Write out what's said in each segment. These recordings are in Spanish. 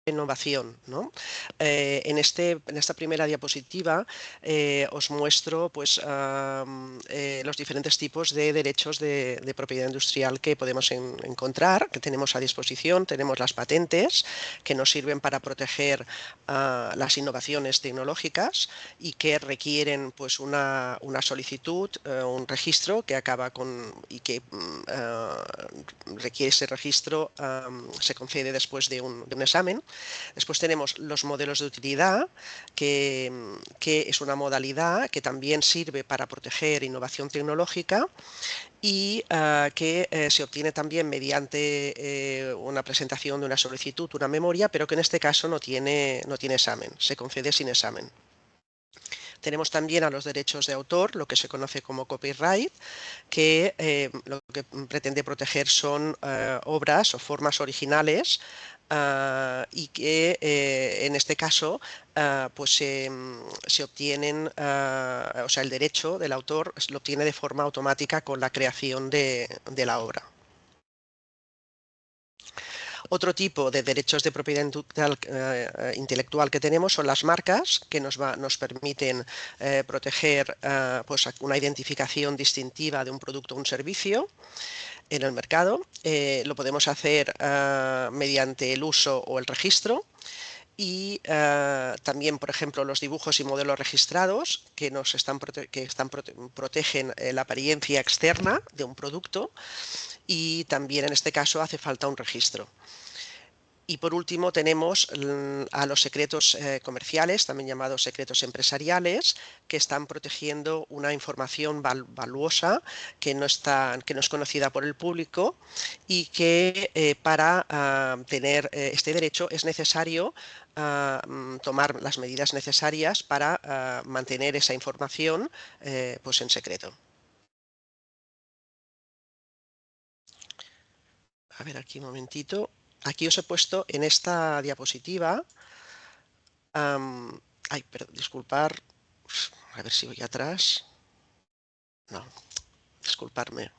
innovación, ¿no? En esta primera diapositiva os muestro pues, los diferentes tipos de derechos de propiedad industrial que podemos encontrar, que tenemos a disposición. Tenemos las patentes, que nos sirven para proteger las innovaciones tecnológicas y que requieren pues, una solicitud, un registro que acaba con y que requiere ese registro, se concede después de un examen. Después tenemos los modelos de utilidad, que es una modalidad que también sirve para proteger innovación tecnológica y que se obtiene también mediante una presentación de una solicitud, una memoria, pero que en este caso no tiene examen, se concede sin examen. Tenemos también a los derechos de autor, lo que se conoce como copyright, que lo que pretende proteger son obras o formas originales y que en este caso pues se obtienen, o sea, el derecho del autor lo obtiene de forma automática con la creación de la obra. Otro tipo de derechos de propiedad intelectual que tenemos son las marcas, que nos permiten proteger pues una identificación distintiva de un producto o un servicio en el mercado. Lo podemos hacer mediante el uso o el registro. Y también, por ejemplo, los dibujos y modelos registrados que protegen la apariencia externa de un producto, y también en este caso hace falta un registro. Y por último tenemos a los secretos comerciales, también llamados secretos empresariales, que están protegiendo una información valuosa que no es conocida por el público, y que para tener este derecho es necesario tomar las medidas necesarias para mantener esa información pues en secreto. A ver, aquí un momentito. Aquí os he puesto en esta diapositiva. Ay, disculpar. A ver si voy atrás. No, disculparme.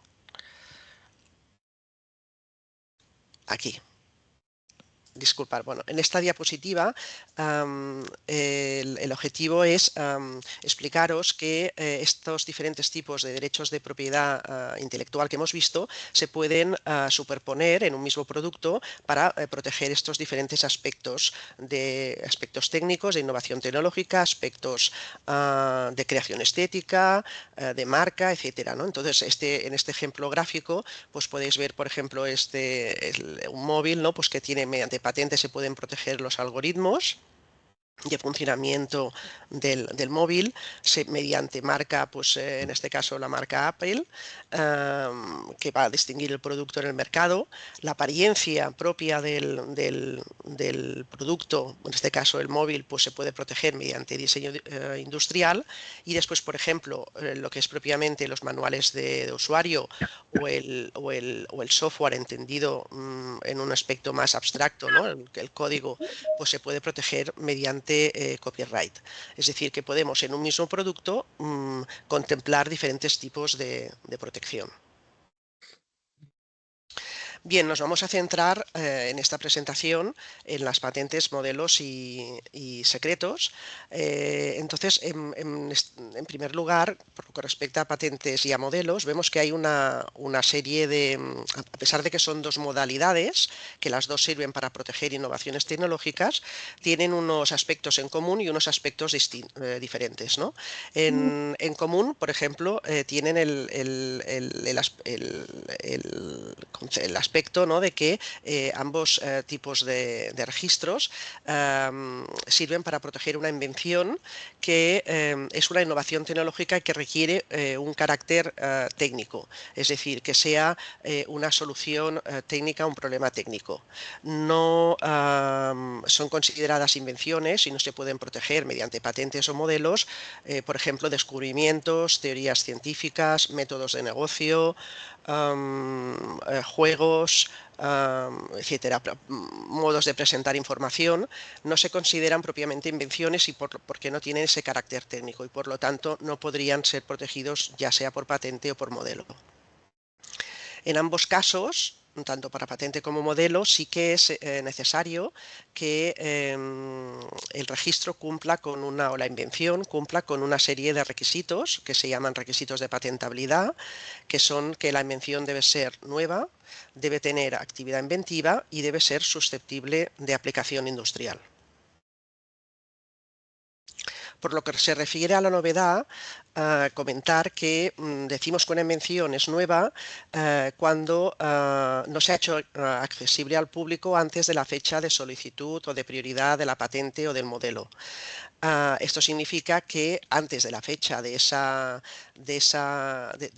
Aquí. Disculpar, bueno, en esta diapositiva el objetivo es explicaros que estos diferentes tipos de derechos de propiedad intelectual que hemos visto se pueden superponer en un mismo producto para proteger estos diferentes aspectos técnicos, de innovación tecnológica, aspectos de creación estética, de marca, etcétera, ¿no? Entonces, en este ejemplo gráfico, pues podéis ver, por ejemplo, un móvil, ¿no? Pues que tiene, mediante patente se pueden proteger los algoritmos de funcionamiento del móvil, mediante marca, pues en este caso la marca Apple, que va a distinguir el producto en el mercado, la apariencia propia del producto, en este caso el móvil, pues se puede proteger mediante diseño industrial. Y después, por ejemplo, lo que es propiamente los manuales de usuario o el software entendido en un aspecto más abstracto, ¿no? El código, pues se puede proteger mediante copyright. Es decir, que podemos en un mismo producto contemplar diferentes tipos de protección. Bien, nos vamos a centrar en esta presentación en las patentes, modelos y secretos. Entonces, en primer lugar, por lo que respecta a patentes y a modelos, vemos que hay una serie de, a pesar de que son dos modalidades, que las dos sirven para proteger innovaciones tecnológicas, tienen unos aspectos en común y unos aspectos diferentes, ¿no? En común, por ejemplo, tienen el aspecto, ¿no? De que ambos tipos de registros sirven para proteger una invención que es una innovación tecnológica que requiere un carácter técnico, es decir, que sea una solución técnica a un problema técnico. No son consideradas invenciones y no se pueden proteger mediante patentes o modelos, por ejemplo, descubrimientos, teorías científicas, métodos de negocio, juegos, etcétera, modos de presentar información. No se consideran propiamente invenciones y porque no tienen ese carácter técnico, y por lo tanto no podrían ser protegidos ya sea por patente o por modelo. En ambos casos tanto para patente como modelo, sí que es necesario que el registro cumpla con o la invención cumpla con una serie de requisitos que se llaman requisitos de patentabilidad, que son que la invención debe ser nueva, debe tener actividad inventiva y debe ser susceptible de aplicación industrial. Por lo que se refiere a la novedad, comentar que decimos que una invención es nueva cuando no se ha hecho accesible al público antes de la fecha de solicitud o de prioridad de la patente o del modelo. Esto significa que antes de la fecha de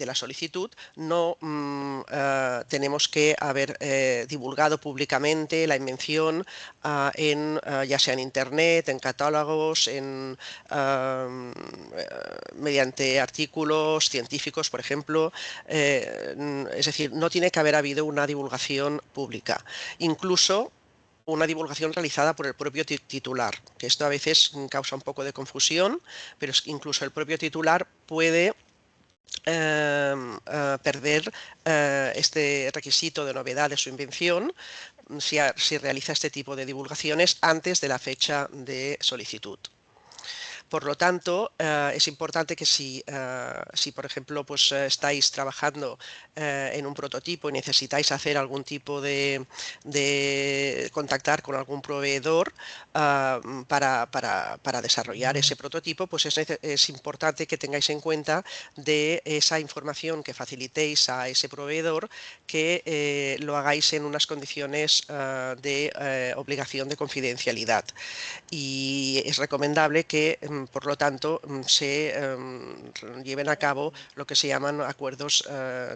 la solicitud no tenemos que haber divulgado públicamente la invención ya sea en Internet, en catálogos, mediante artículos científicos, por ejemplo. Es decir, no tiene que haber habido una divulgación pública. Incluso una divulgación realizada por el propio titular, que esto a veces causa un poco de confusión, pero es que incluso el propio titular puede perder este requisito de novedad de su invención si realiza este tipo de divulgaciones antes de la fecha de solicitud. Por lo tanto, es importante que si por ejemplo, pues, estáis trabajando en un prototipo y necesitáis hacer algún tipo de contactar con algún proveedor para desarrollar ese prototipo, pues es importante que tengáis en cuenta de esa información que facilitéis a ese proveedor, que lo hagáis en unas condiciones de obligación de confidencialidad. Y es recomendable que, por lo tanto, se lleven a cabo lo que se llaman acuerdos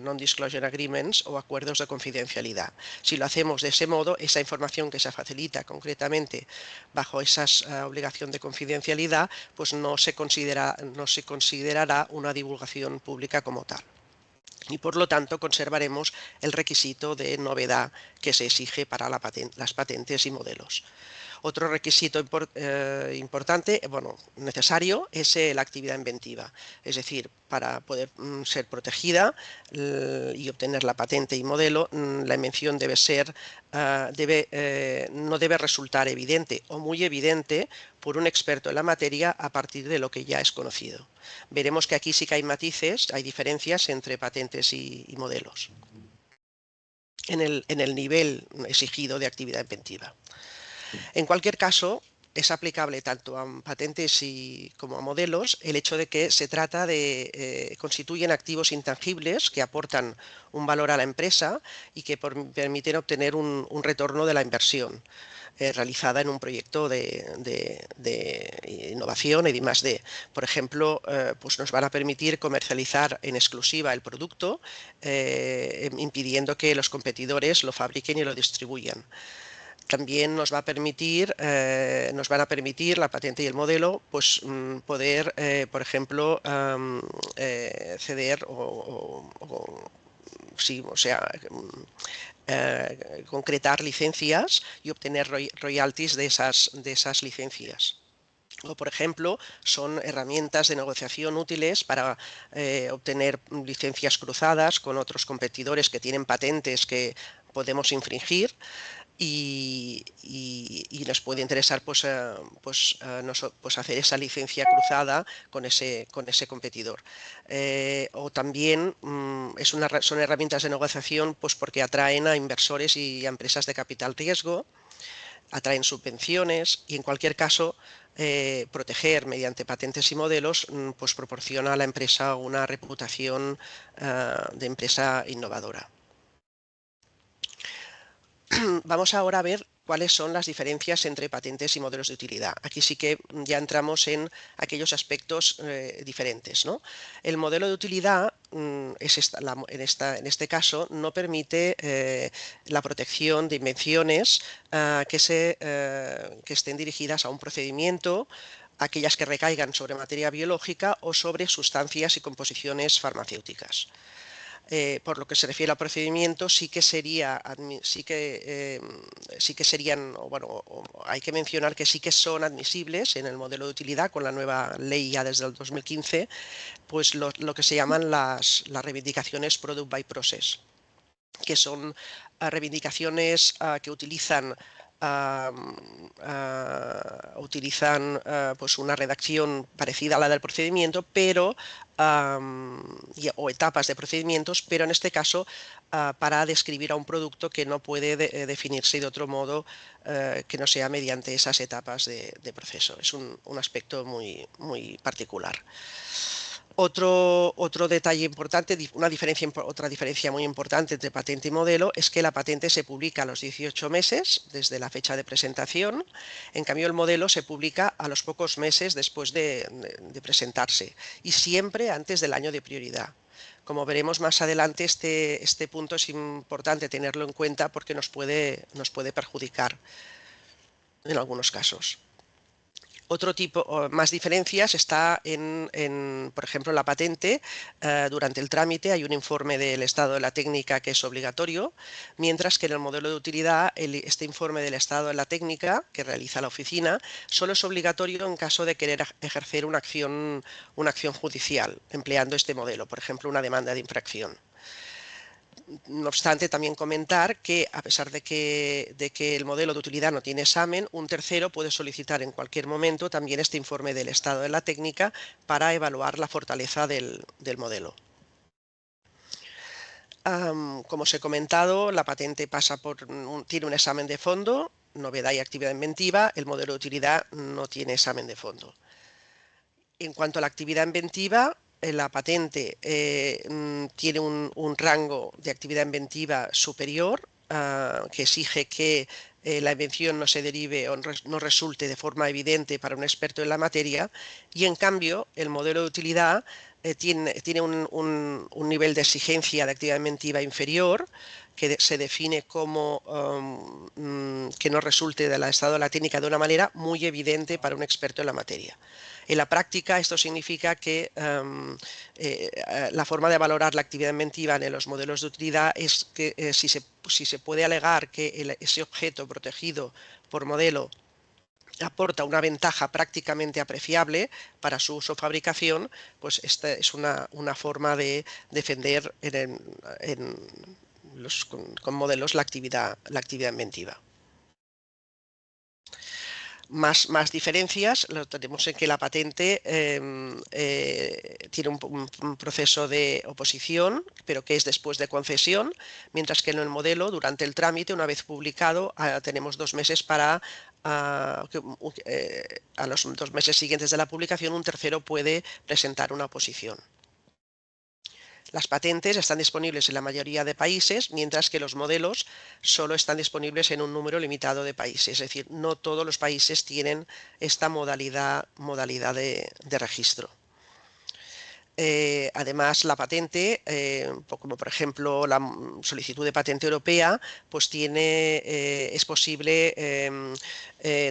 non-disclosure agreements o acuerdos de confidencialidad. Si lo hacemos de ese modo, esa información que se facilita concretamente bajo esa obligación de confidencialidad, pues no se considerará una divulgación pública como tal. Y por lo tanto conservaremos el requisito de novedad que se exige para las patentes y modelos. Otro requisito importante, necesario, es la actividad inventiva. Es decir, para poder ser protegida y obtener la patente y modelo, la invención no debe resultar evidente o muy evidente por un experto en la materia a partir de lo que ya es conocido. Veremos que aquí sí que hay matices, hay diferencias entre patentes y modelos en el nivel exigido de actividad inventiva. En cualquier caso, es aplicable tanto a patentes como a modelos el hecho de que se trata de constituyen activos intangibles que aportan un valor a la empresa y que permiten obtener un retorno de la inversión realizada en un proyecto de innovación y D+D. Por ejemplo, pues nos van a permitir comercializar en exclusiva el producto, impidiendo que los competidores lo fabriquen y lo distribuyan. También nos van a permitir la patente y el modelo, pues poder, por ejemplo, ceder concretar licencias y obtener royalties de esas licencias. O, por ejemplo, son herramientas de negociación útiles para obtener licencias cruzadas con otros competidores que tienen patentes que podemos infringir. Y nos puede interesar pues hacer esa licencia cruzada con ese competidor. O también son herramientas de negociación pues porque atraen a inversores y a empresas de capital riesgo, atraen subvenciones y en cualquier caso proteger mediante patentes y modelos pues proporciona a la empresa una reputación de empresa innovadora. Vamos ahora a ver cuáles son las diferencias entre patentes y modelos de utilidad. Aquí sí que ya entramos en aquellos aspectos diferentes, ¿no? El modelo de utilidad, en este caso, no permite la protección de invenciones que estén dirigidas a un procedimiento, aquellas que recaigan sobre materia biológica o sobre sustancias y composiciones farmacéuticas. Por lo que se refiere al procedimiento, hay que mencionar que sí que son admisibles en el modelo de utilidad con la nueva ley ya desde el 2015, pues lo que se llaman las reivindicaciones product by process, que son reivindicaciones que utilizan pues una redacción parecida a la del procedimiento, pero o etapas de procedimientos, pero en este caso para describir a un producto que no puede definirse de otro modo que no sea mediante esas etapas de proceso. Es un aspecto muy particular. Otro detalle importante, otra diferencia muy importante entre patente y modelo es que la patente se publica a los 18 meses desde la fecha de presentación. En cambio, el modelo se publica a los pocos meses después de presentarse y siempre antes del año de prioridad. Como veremos más adelante, este punto es importante tenerlo en cuenta porque nos puede perjudicar en algunos casos. Otro tipo, más diferencias está por ejemplo, la patente. Durante el trámite hay un informe del estado de la técnica que es obligatorio, mientras que en el modelo de utilidad este informe del estado de la técnica que realiza la oficina solo es obligatorio en caso de querer ejercer una acción judicial empleando este modelo, por ejemplo, una demanda de infracción. No obstante, también comentar que a pesar de que el modelo de utilidad no tiene examen, un tercero puede solicitar en cualquier momento también este informe del estado de la técnica para evaluar la fortaleza del modelo. Como os he comentado, la patente tiene un examen de fondo, novedad y actividad inventiva. El modelo de utilidad no tiene examen de fondo. En cuanto a la actividad inventiva, la patente tiene un rango de actividad inventiva superior que exige que la invención no se derive o no resulte de forma evidente para un experto en la materia, y en cambio el modelo de utilidad tiene un nivel de exigencia de actividad inventiva inferior, que se define como que no resulte del estado de la técnica de una manera muy evidente para un experto en la materia. En la práctica, esto significa que la forma de valorar la actividad inventiva en los modelos de utilidad es que si se puede alegar que ese objeto protegido por modelo aporta una ventaja prácticamente apreciable para su uso o fabricación, pues esta es una forma de defender con modelos la actividad inventiva. Más diferencias lo tenemos en que la patente tiene un proceso de oposición, pero que es después de concesión, mientras que en el modelo, durante el trámite, una vez publicado, tenemos 2 meses para, a los 2 meses siguientes de la publicación, un tercero puede presentar una oposición. Las patentes están disponibles en la mayoría de países, mientras que los modelos solo están disponibles en un número limitado de países. Es decir, no todos los países tienen esta modalidad de registro. Además, la patente, como por ejemplo la solicitud de patente europea, pues es posible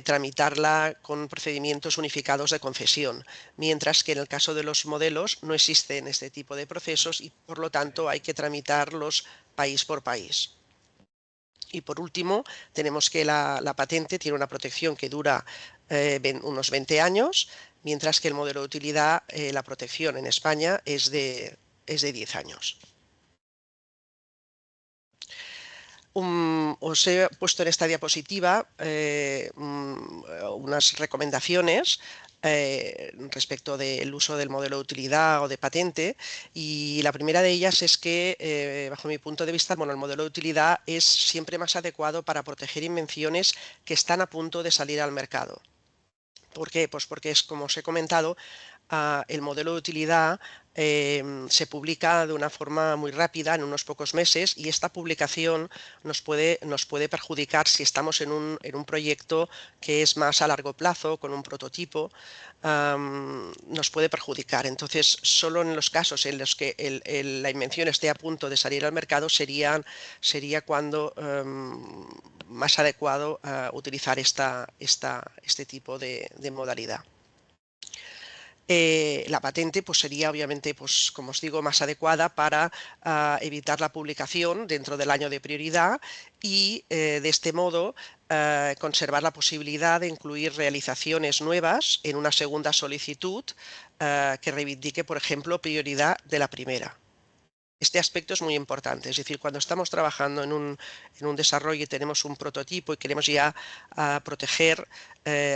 tramitarla con procedimientos unificados de concesión, mientras que en el caso de los modelos no existen este tipo de procesos y por lo tanto hay que tramitarlos país por país. Y por último, tenemos que la patente tiene una protección que dura unos 20 años, mientras que el modelo de utilidad, la protección en España es de 10 años. Os he puesto en esta diapositiva unas recomendaciones respecto del uso del modelo de utilidad o de patente, y la primera de ellas es que, bajo mi punto de vista, el modelo de utilidad es siempre más adecuado para proteger invenciones que están a punto de salir al mercado. ¿Por qué? Pues porque es, como os he comentado, el modelo de utilidad se publica de una forma muy rápida, en unos pocos meses, y esta publicación nos puede perjudicar si estamos en un proyecto que es más a largo plazo, con un prototipo, nos puede perjudicar. Entonces, solo en los casos en los que la invención esté a punto de salir al mercado sería cuando más adecuado utilizar este tipo de modalidad. La patente pues sería obviamente, pues, como os digo, más adecuada para evitar la publicación dentro del año de prioridad y de este modo conservar la posibilidad de incluir realizaciones nuevas en una segunda solicitud que reivindique, por ejemplo, prioridad de la primera. Este aspecto es muy importante, es decir, cuando estamos trabajando en un desarrollo y tenemos un prototipo y queremos ya proteger,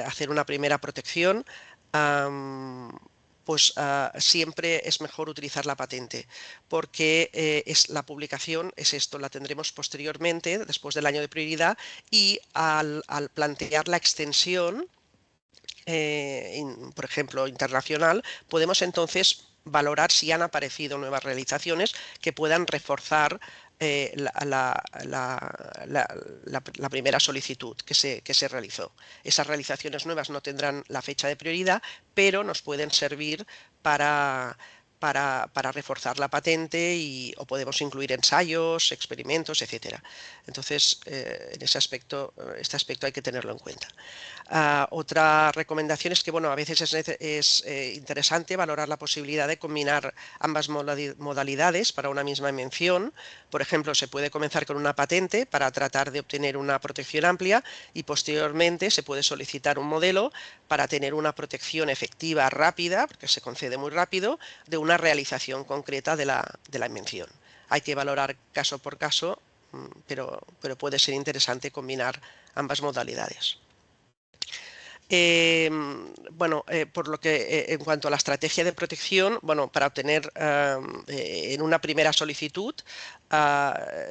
hacer una primera protección, pues siempre es mejor utilizar la patente, porque la publicación es esto, la tendremos posteriormente, después del año de prioridad, y al plantear la extensión, por ejemplo, internacional, podemos entonces valorar si han aparecido nuevas realizaciones que puedan reforzar la primera solicitud que se realizó. Esas realizaciones nuevas no tendrán la fecha de prioridad, pero nos pueden servir para, para reforzar la patente o podemos incluir ensayos, experimentos, etcétera. Entonces, en ese aspecto, este aspecto hay que tenerlo en cuenta. Otra recomendación es que, bueno, a veces es interesante valorar la posibilidad de combinar ambas modalidades para una misma mención. Por ejemplo, se puede comenzar con una patente para tratar de obtener una protección amplia y posteriormente se puede solicitar un modelo para tener una protección efectiva rápida, porque se concede muy rápido, de una realización concreta de la invención. Hay que valorar caso por caso, pero puede ser interesante combinar ambas modalidades. Bueno, por lo que en cuanto a la estrategia de protección, bueno, para obtener en una primera solicitud,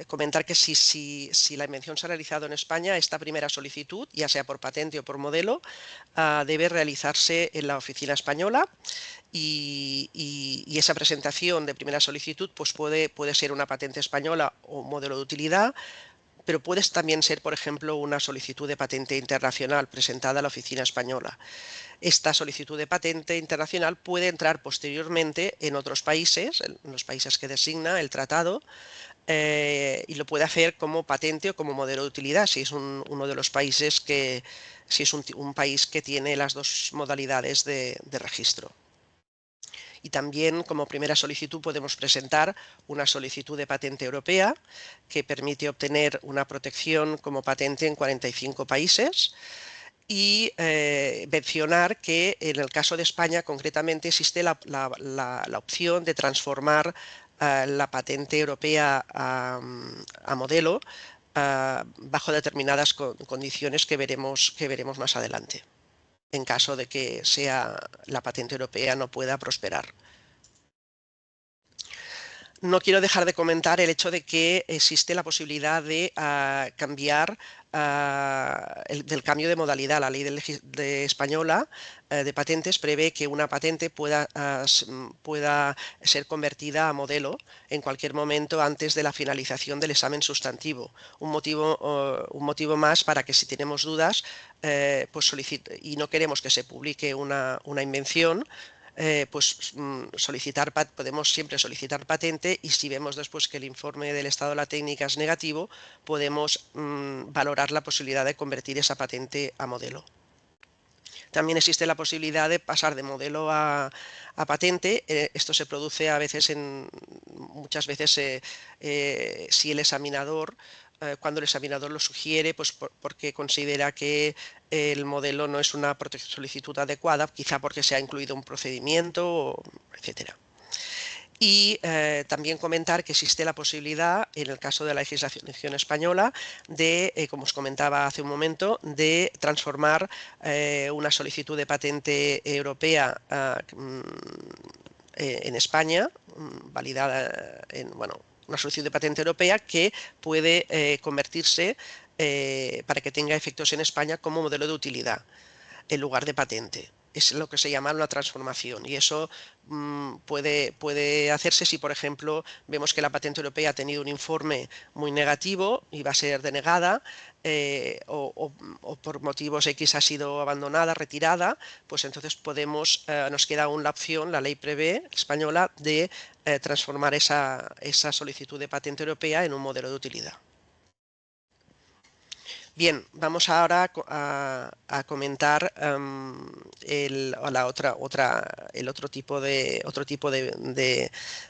comentar que si la invención se ha realizado en España, esta primera solicitud, ya sea por patente o por modelo, debe realizarse en la oficina española y esa presentación de primera solicitud pues puede ser una patente española o un modelo de utilidad, pero puede también ser, por ejemplo, una solicitud de patente internacional presentada a la oficina española. Esta solicitud de patente internacional puede entrar posteriormente en otros países, en los países que designa el tratado, y lo puede hacer como patente o como modelo de utilidad, si es uno de los países si es un país que tiene las dos modalidades de registro. Y también como primera solicitud podemos presentar una solicitud de patente europea que permite obtener una protección como patente en 45 países y mencionar que en el caso de España concretamente existe la opción de transformar la patente europea a modelo bajo determinadas condiciones que veremos más adelante, en caso de que la patente europea no pueda prosperar. No quiero dejar de comentar el hecho de que existe la posibilidad de cambiar del cambio de modalidad. La ley española de patentes prevé que una patente pueda ser convertida a modelo en cualquier momento antes de la finalización del examen sustantivo. Un motivo más para que si tenemos dudas pues y no queremos que se publique una invención, pues podemos siempre solicitar patente y si vemos después que el informe del estado de la técnica es negativo, podemos valorar la posibilidad de convertir esa patente a modelo. También existe la posibilidad de pasar de modelo a patente. Esto se produce muchas veces si el examinador cuando el examinador lo sugiere, pues porque considera que el modelo no es una solicitud adecuada, quizá porque se ha incluido un procedimiento, etcétera. Y también comentar que existe la posibilidad, en el caso de la legislación española, como os comentaba hace un momento, de transformar una solicitud de patente europea en España, validada una solicitud de patente europea que puede convertirse para que tenga efectos en España como modelo de utilidad en lugar de patente. Es lo que se llama una transformación y eso puede hacerse si, por ejemplo, vemos que la patente europea ha tenido un informe muy negativo y va a ser denegada o por motivos X ha sido abandonada, retirada, pues entonces nos queda aún la opción, la ley prevé española, de transformar esa solicitud de patente europea en un modelo de utilidad. Bien, vamos ahora a comentar el otro tipo de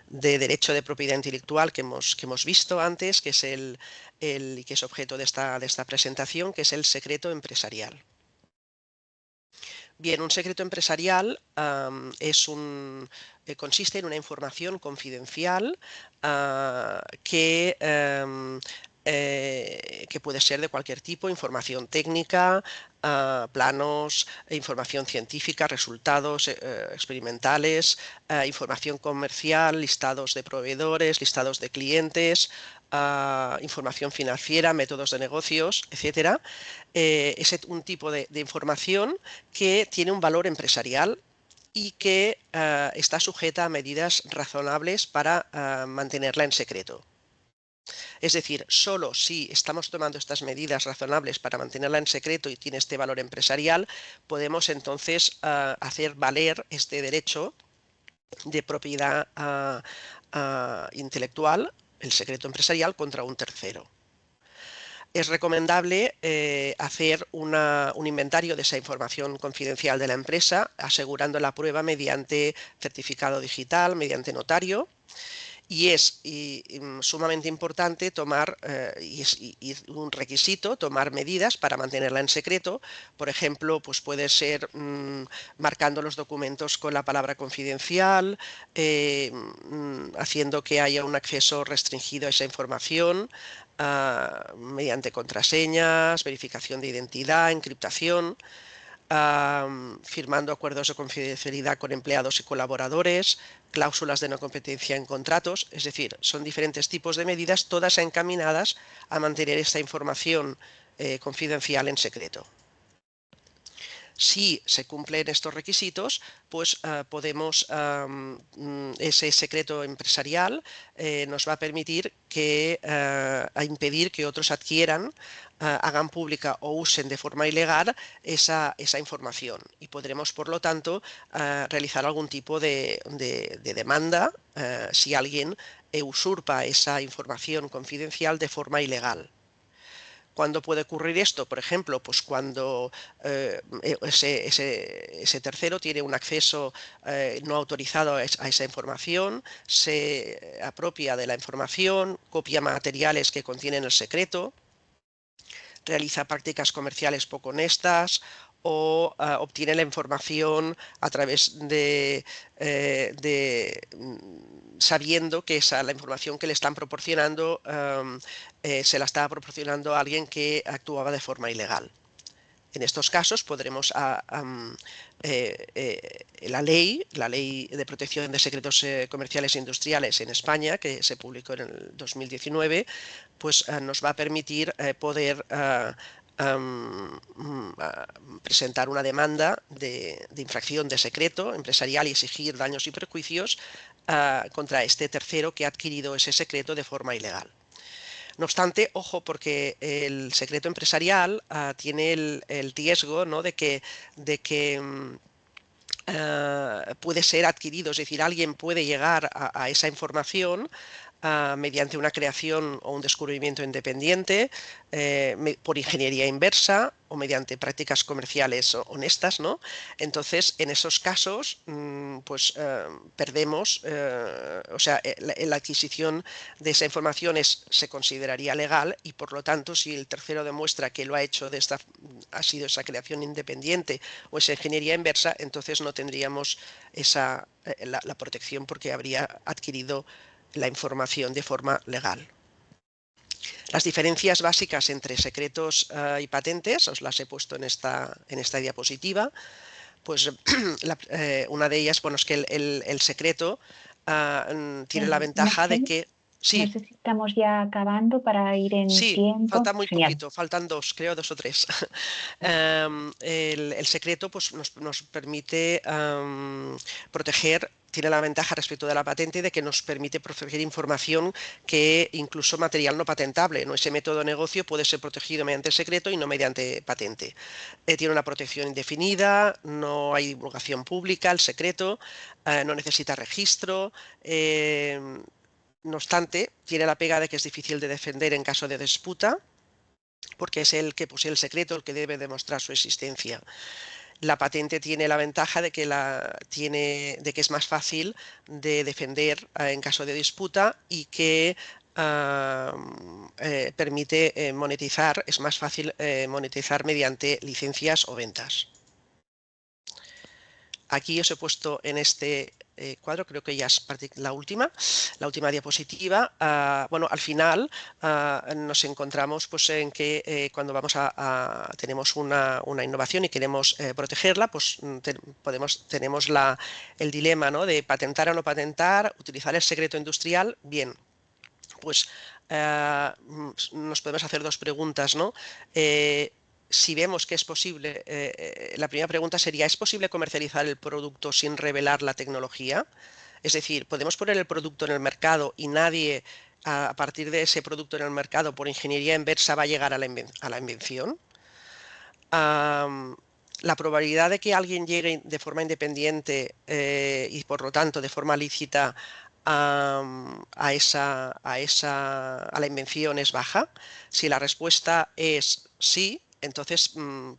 derecho de propiedad intelectual que hemos visto antes, que es que es objeto de esta presentación, que es el secreto empresarial. Bien, un secreto empresarial consiste en una información confidencial que puede ser de cualquier tipo: información técnica, planos, información científica, resultados experimentales, información comercial, listados de proveedores, listados de clientes, información financiera, métodos de negocios, etcétera. Es un tipo de información que tiene un valor empresarial y que está sujeta a medidas razonables para mantenerla en secreto. Es decir, solo si estamos tomando estas medidas razonables para mantenerla en secreto y tiene este valor empresarial, podemos entonces hacer valer este derecho de propiedad intelectual, el secreto empresarial, contra un tercero. Es recomendable hacer un inventario de esa información confidencial de la empresa, asegurando la prueba mediante certificado digital, mediante notario. Y es sumamente importante tomar, y es un requisito, tomar medidas para mantenerla en secreto. Por ejemplo, pues puede ser marcando los documentos con la palabra confidencial, haciendo que haya un acceso restringido a esa información, mediante contraseñas, verificación de identidad, encriptación. Firmando acuerdos de confidencialidad con empleados y colaboradores, cláusulas de no competencia en contratos. Es decir, son diferentes tipos de medidas, todas encaminadas a mantener esta información confidencial en secreto. Si se cumplen estos requisitos, pues ese secreto empresarial nos va a permitir impedir que otros adquieran, hagan pública o usen de forma ilegal esa información, y podremos, por lo tanto, realizar algún tipo de demanda si alguien usurpa esa información confidencial de forma ilegal. ¿Cuándo puede ocurrir esto? Por ejemplo, pues cuando ese tercero tiene un acceso no autorizado a esa información, se apropia de la información, copia materiales que contienen el secreto, realiza prácticas comerciales poco honestas, o obtiene la información a través sabiendo que la información que le están proporcionando se la está proporcionando a alguien que actuaba de forma ilegal. En estos casos podremos, la ley de protección de secretos comerciales e industriales en España, que se publicó en el 2019, pues nos va a permitir poder presentar una demanda de infracción de secreto empresarial y exigir daños y perjuicios contra este tercero que ha adquirido ese secreto de forma ilegal. No obstante, ojo, porque el secreto empresarial tiene el riesgo, ¿no?, de que puede ser adquirido, es decir, alguien puede llegar a esa información mediante una creación o un descubrimiento independiente, por ingeniería inversa o mediante prácticas comerciales honestas, ¿no? Entonces, en esos casos, pues perdemos, o sea, la adquisición de esa información se consideraría legal, y por lo tanto, si el tercero demuestra que lo ha hecho ha sido esa creación independiente o esa ingeniería inversa, entonces no tendríamos la protección, porque habría adquirido la información de forma legal. Las diferencias básicas entre secretos y patentes os las he puesto en esta diapositiva. Pues una de ellas, bueno, es que el secreto tiene la ventaja de Mercè, que... no Sí, sé si estamos ya acabando para ir en sí, tiempo. falta muy Genial. poquito, faltan creo dos o tres. El secreto, pues, nos permite proteger, tiene la ventaja respecto de la patente de que nos permite proteger información que incluso material no patentable, ¿no? Ese método de negocio puede ser protegido mediante el secreto y no mediante patente. Tiene una protección indefinida, no hay divulgación pública, el secreto no necesita registro. No obstante, tiene la pega de que es difícil de defender en caso de disputa, porque es el que posee el secreto el que debe demostrar su existencia. La patente tiene la ventaja de que es más fácil de defender en caso de disputa, y que permite monetizar, es más fácil monetizar mediante licencias o ventas. aquí os he puesto en este cuadro, creo que ya es la última diapositiva. Bueno, al final nos encontramos pues, en que cuando tenemos una innovación y queremos protegerla, pues tenemos el dilema, ¿no?, de patentar o no patentar, utilizar el secreto industrial. Bien, pues nos podemos hacer dos preguntas, ¿no? Si vemos que es posible, la primera pregunta sería, ¿es posible comercializar el producto sin revelar la tecnología? Es decir, ¿podemos poner el producto en el mercado y nadie, a partir de ese producto en el mercado, por ingeniería inversa, va a llegar a la invención? La probabilidad de que alguien llegue de forma independiente y, por lo tanto, de forma lícita a la invención es baja. Si la respuesta es sí, entonces una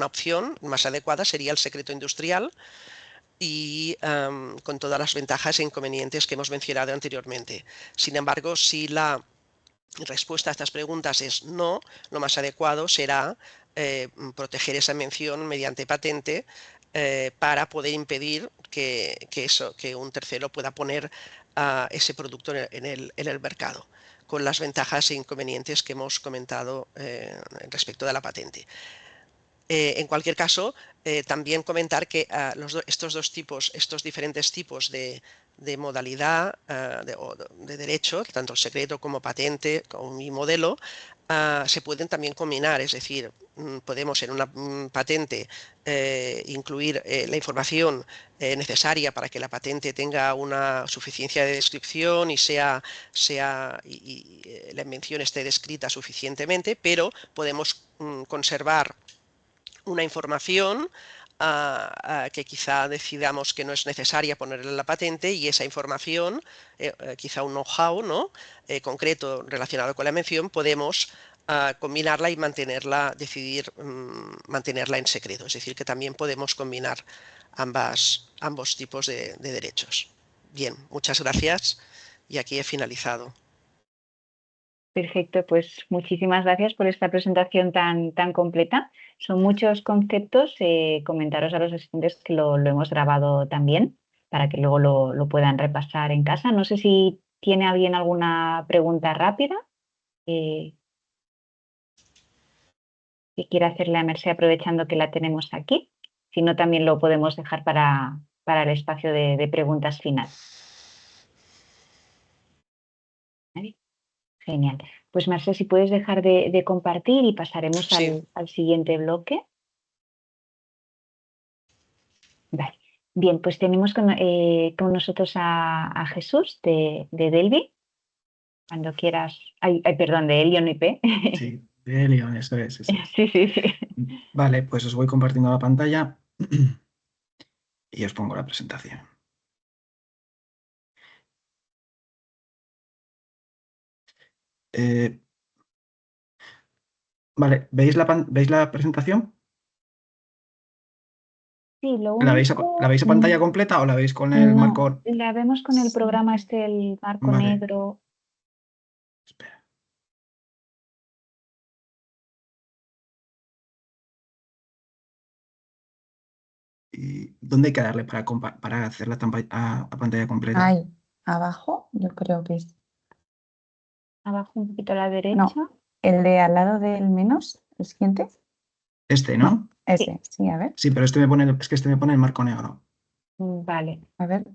opción más adecuada sería el secreto industrial y con todas las ventajas e inconvenientes que hemos mencionado anteriormente. Sin embargo, si la respuesta a estas preguntas es no, lo más adecuado será proteger esa invención mediante patente para poder impedir que un tercero pueda poner ese producto en el mercado, con las ventajas e inconvenientes que hemos comentado respecto de la patente. En cualquier caso, también comentar que estos diferentes tipos de modalidad de derecho, tanto el secreto como patente y modelo, se pueden también combinar. Es decir, podemos en una patente incluir la información necesaria para que la patente tenga una suficiencia de descripción y la invención esté descrita suficientemente, pero podemos conservar una información que quizá decidamos que no es necesaria ponerle en la patente, y esa información, quizá un know-how, ¿no?, concreto relacionado con la invención, podemos combinarla y decidir mantenerla en secreto. Es decir, que también podemos combinar ambos tipos de derechos. Bien, muchas gracias y aquí he finalizado. Perfecto, pues muchísimas gracias por esta presentación tan completa. Son muchos conceptos. Comentaros a los asistentes que lo hemos grabado también para que luego lo puedan repasar en casa. No sé si tiene alguien alguna pregunta rápida que quiera hacerle a Mercé aprovechando que la tenemos aquí. Si no, también lo podemos dejar para el espacio de preguntas final. ¿Vale? Genial. Pues Mercé, si puedes dejar de compartir y pasaremos Sí. al siguiente bloque. Vale. Bien, pues tenemos con nosotros a Jesús de Delvi. Cuando quieras. Ay, perdón, de Helion IP. Sí, de Helion, eso es. Sí, sí, sí. Vale, pues os voy compartiendo la pantalla y os pongo la presentación. Vale, ¿veis la presentación? Sí, lo ¿La único. veis a pantalla completa o la veis con el marco? La vemos con el programa el marco Vale. negro. Espera. ¿Y dónde hay que darle para hacer la a pantalla completa? Ahí, abajo, yo creo que es. Abajo un poquito a la derecha. No, el de al lado del menos, el siguiente. Este, ¿no? Ese, sí, a ver. Sí, pero es que este me pone el marco negro. Vale. A ver.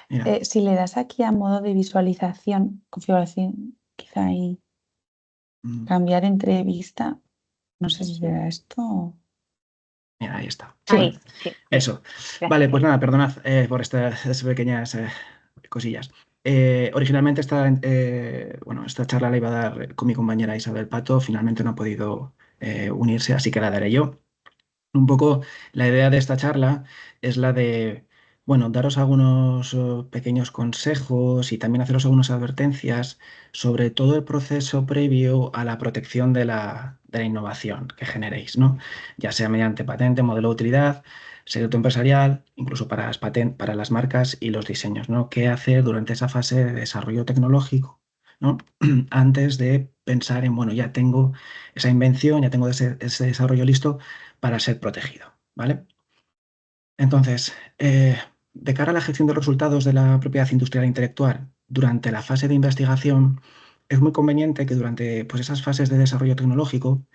Mira. Si le das aquí a modo de visualización, configuración, quizá ahí. Cambiar entre vista. No sé si será esto. Mira, ahí está. Sí. Sí. Eso. Gracias. Vale, pues nada, perdonad por estas pequeñas cosillas. Originalmente esta charla la iba a dar con mi compañera Isabel Pato, finalmente no ha podido unirse, así que la daré yo. Un poco la idea de esta charla es la de, bueno, daros algunos pequeños consejos y también haceros algunas advertencias sobre todo el proceso previo a la protección de la innovación que generéis, ¿no? Ya sea mediante patente, modelo de utilidad, secreto empresarial, incluso para las marcas y los diseños, ¿no? ¿Qué hacer durante esa fase de desarrollo tecnológico, ¿no? Antes de pensar en, bueno, ya tengo esa invención, ya tengo ese desarrollo listo para ser protegido, ¿vale? Entonces, de cara a la gestión de los resultados de la propiedad industrial e intelectual, durante la fase de investigación, es muy conveniente que durante pues, esas fases de desarrollo tecnológico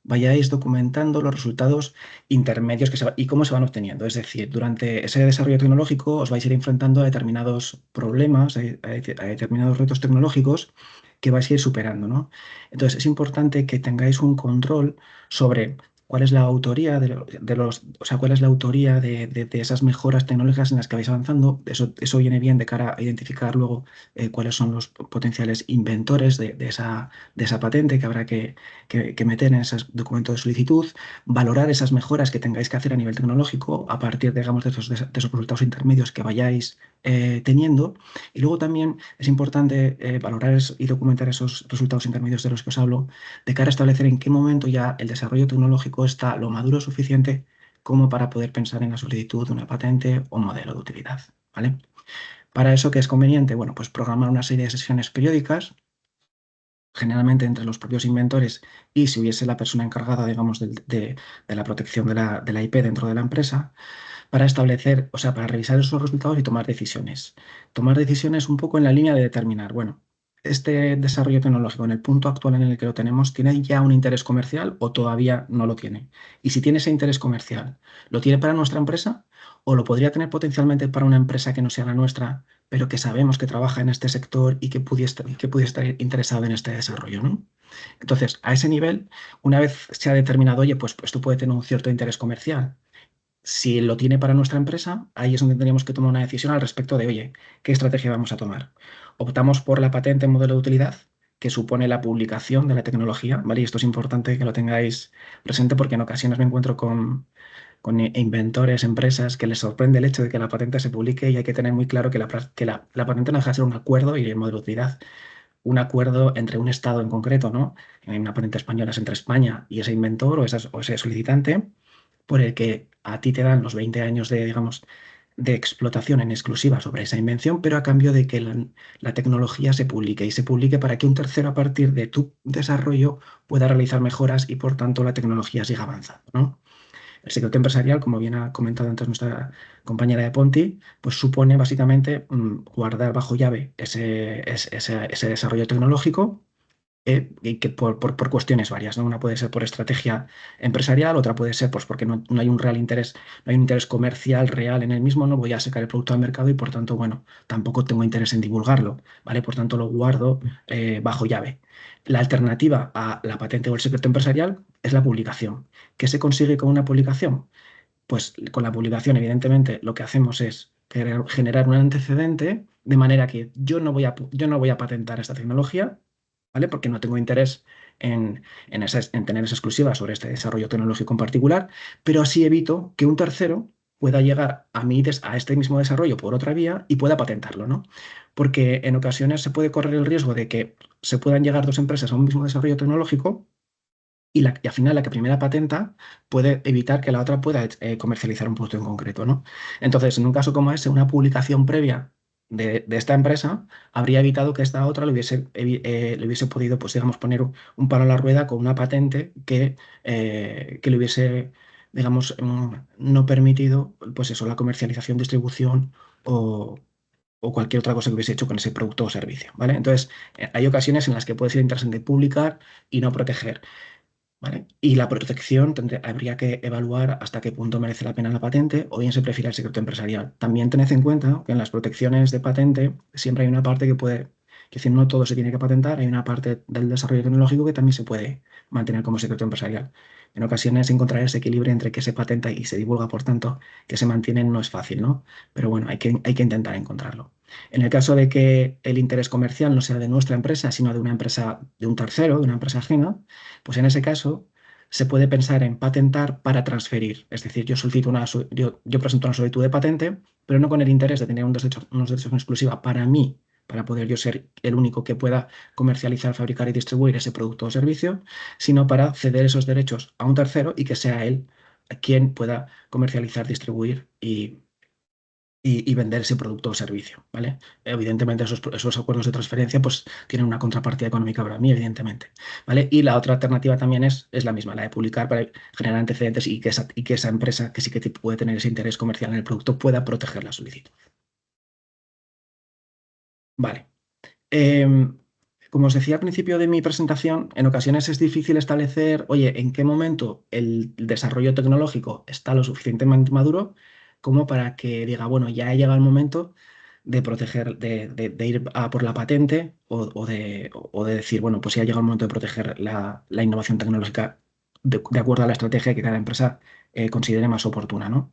vayáis documentando los resultados intermedios y cómo se van obteniendo. Es decir, durante ese desarrollo tecnológico os vais a ir enfrentando a determinados problemas, a determinados retos tecnológicos que vais a ir superando, ¿no? Entonces, es importante que tengáis un control sobre cuál es la autoría o sea, cuál es la autoría de esas mejoras tecnológicas en las que vais avanzando. Eso viene bien de cara a identificar luego cuáles son los potenciales inventores de esa patente que habrá que meter en ese documento de solicitud, valorar esas mejoras que tengáis que hacer a nivel tecnológico a partir, digamos, de esos resultados intermedios que vayáis teniendo. Y luego también es importante valorar y documentar esos resultados intermedios de los que os hablo, de cara a establecer en qué momento ya el desarrollo tecnológico está lo maduro suficiente como para poder pensar en la solicitud de una patente o modelo de utilidad, ¿vale? Para eso, ¿qué es conveniente? Bueno, pues programar una serie de sesiones periódicas, generalmente entre los propios inventores y si hubiese la persona encargada, digamos, de la protección de la IP dentro de la empresa, para establecer, o sea, para revisar esos resultados y tomar decisiones. Tomar decisiones un poco en la línea de determinar, bueno, este desarrollo tecnológico en el punto actual en el que lo tenemos, ¿tiene ya un interés comercial o todavía no lo tiene? Y si tiene ese interés comercial, ¿lo tiene para nuestra empresa o lo podría tener potencialmente para una empresa que no sea la nuestra, pero que sabemos que trabaja en este sector y que pudiese estar interesado en este desarrollo, ¿no? Entonces, a ese nivel, una vez se ha determinado, oye, pues esto puede tener un cierto interés comercial. Si lo tiene para nuestra empresa, ahí es donde tendríamos que tomar una decisión al respecto de, oye, ¿qué estrategia vamos a tomar? Optamos por la patente en modelo de utilidad, que supone la publicación de la tecnología, ¿vale? Y esto es importante que lo tengáis presente porque en ocasiones me encuentro con inventores, empresas, que les sorprende el hecho de que la patente se publique y hay que tener muy claro que la patente no deja de ser un acuerdo y el modelo de utilidad un acuerdo entre un Estado en concreto, ¿no? En una patente española es entre España y ese inventor o ese solicitante, por el que a ti te dan los 20 años de, digamos, de explotación en exclusiva sobre esa invención, pero a cambio de que la tecnología se publique y se publique para que un tercero a partir de tu desarrollo pueda realizar mejoras y por tanto la tecnología siga avanzando, ¿no? El secreto empresarial, como bien ha comentado antes nuestra compañera de Ponti, pues supone básicamente guardar bajo llave ese desarrollo tecnológico y que por cuestiones varias, ¿no? Una puede ser por estrategia empresarial, otra puede ser pues, porque no hay un real interés, no hay un interés comercial real en el mismo, no voy a sacar el producto al mercado y por tanto, bueno, tampoco tengo interés en divulgarlo, ¿vale? Por tanto, lo guardo bajo llave. La alternativa a la patente o el secreto empresarial es la publicación. ¿Qué se consigue con una publicación? Pues con la publicación, evidentemente, lo que hacemos es generar un antecedente de manera que yo no voy a patentar esta tecnología, ¿vale? Porque no tengo interés en tener esa exclusiva sobre este desarrollo tecnológico en particular, pero así evito que un tercero pueda llegar a este mismo desarrollo por otra vía y pueda patentarlo, ¿no? Porque en ocasiones se puede correr el riesgo de que se puedan llegar dos empresas a un mismo desarrollo tecnológico y al final la que primera patenta puede evitar que la otra pueda comercializar un producto en concreto, ¿no? Entonces, en un caso como ese, una publicación previa de esta empresa habría evitado que esta otra le hubiese podido, pues digamos, poner un palo a la rueda con una patente que le hubiese, digamos, no permitido, pues eso, la comercialización, distribución o cualquier otra cosa que hubiese hecho con ese producto o servicio, ¿vale? Entonces, hay ocasiones en las que puede ser interesante publicar y no proteger. ¿Vale? Y la protección habría que evaluar hasta qué punto merece la pena la patente o bien se prefiere el secreto empresarial. También tened en cuenta que en las protecciones de patente siempre hay una parte que decir, no todo se tiene que patentar, hay una parte del desarrollo tecnológico que también se puede mantener como secreto empresarial. En ocasiones encontrar ese equilibrio entre que se patenta y se divulga, por tanto, que se mantiene no es fácil, ¿no? Pero bueno, hay que intentar encontrarlo. En el caso de que el interés comercial no sea de nuestra empresa, sino de una empresa, de un tercero, de una empresa ajena, pues en ese caso se puede pensar en patentar para transferir. Es decir, yo presento una solicitud de patente, pero no con el interés de tener unos derechos en exclusiva para mí, para poder yo ser el único que pueda comercializar, fabricar y distribuir ese producto o servicio, sino para ceder esos derechos a un tercero y que sea él quien pueda comercializar, distribuir y y vender ese producto o servicio, ¿vale? Evidentemente esos acuerdos de transferencia pues tienen una contrapartida económica para mí, evidentemente, ¿vale? Y la otra alternativa también es la misma, la de publicar para generar antecedentes y que esa empresa que sí que puede tener ese interés comercial en el producto pueda proteger la solicitud. Vale. Como os decía al principio de mi presentación, en ocasiones es difícil establecer, oye, en qué momento el desarrollo tecnológico está lo suficientemente maduro como para que diga, bueno, ya ha llegado el momento de proteger, de ir a por la patente o de decir, bueno, pues ya ha llegado el momento de proteger la innovación tecnológica de acuerdo a la estrategia que cada empresa considere más oportuna, ¿no?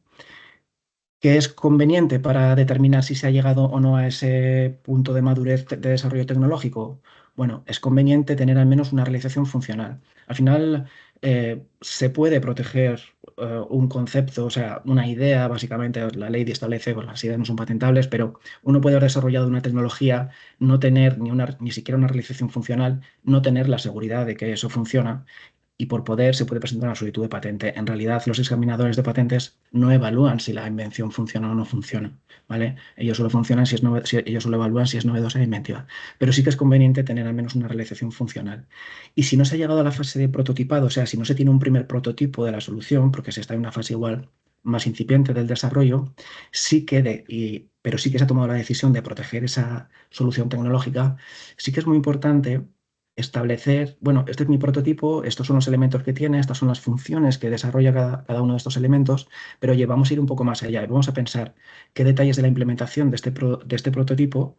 ¿Qué es conveniente para determinar si se ha llegado o no a ese punto de madurez de desarrollo tecnológico? Bueno, es conveniente tener al menos una realización funcional. Al final, se puede proteger un concepto, o sea, una idea, básicamente la ley establece, pues las ideas no son patentables, pero uno puede haber desarrollado una tecnología, no tener ni siquiera una realización funcional, no tener la seguridad de que eso funciona y por poder se puede presentar una solicitud de patente. En realidad, los examinadores de patentes no evalúan si la invención funciona o no funciona, ¿vale? Ellos solo funcionan ellos solo evalúan si es novedosa e inventiva. Pero sí que es conveniente tener al menos una realización funcional. Y si no se ha llegado a la fase de prototipado, o sea, si no se tiene un primer prototipo de la solución, porque se está en una fase igual más incipiente del desarrollo, pero sí que se ha tomado la decisión de proteger esa solución tecnológica, sí que es muy importante establecer, bueno, este es mi prototipo, estos son los elementos que tiene, estas son las funciones que desarrolla cada uno de estos elementos, pero oye, vamos a ir un poco más allá y vamos a pensar qué detalles de la implementación de este prototipo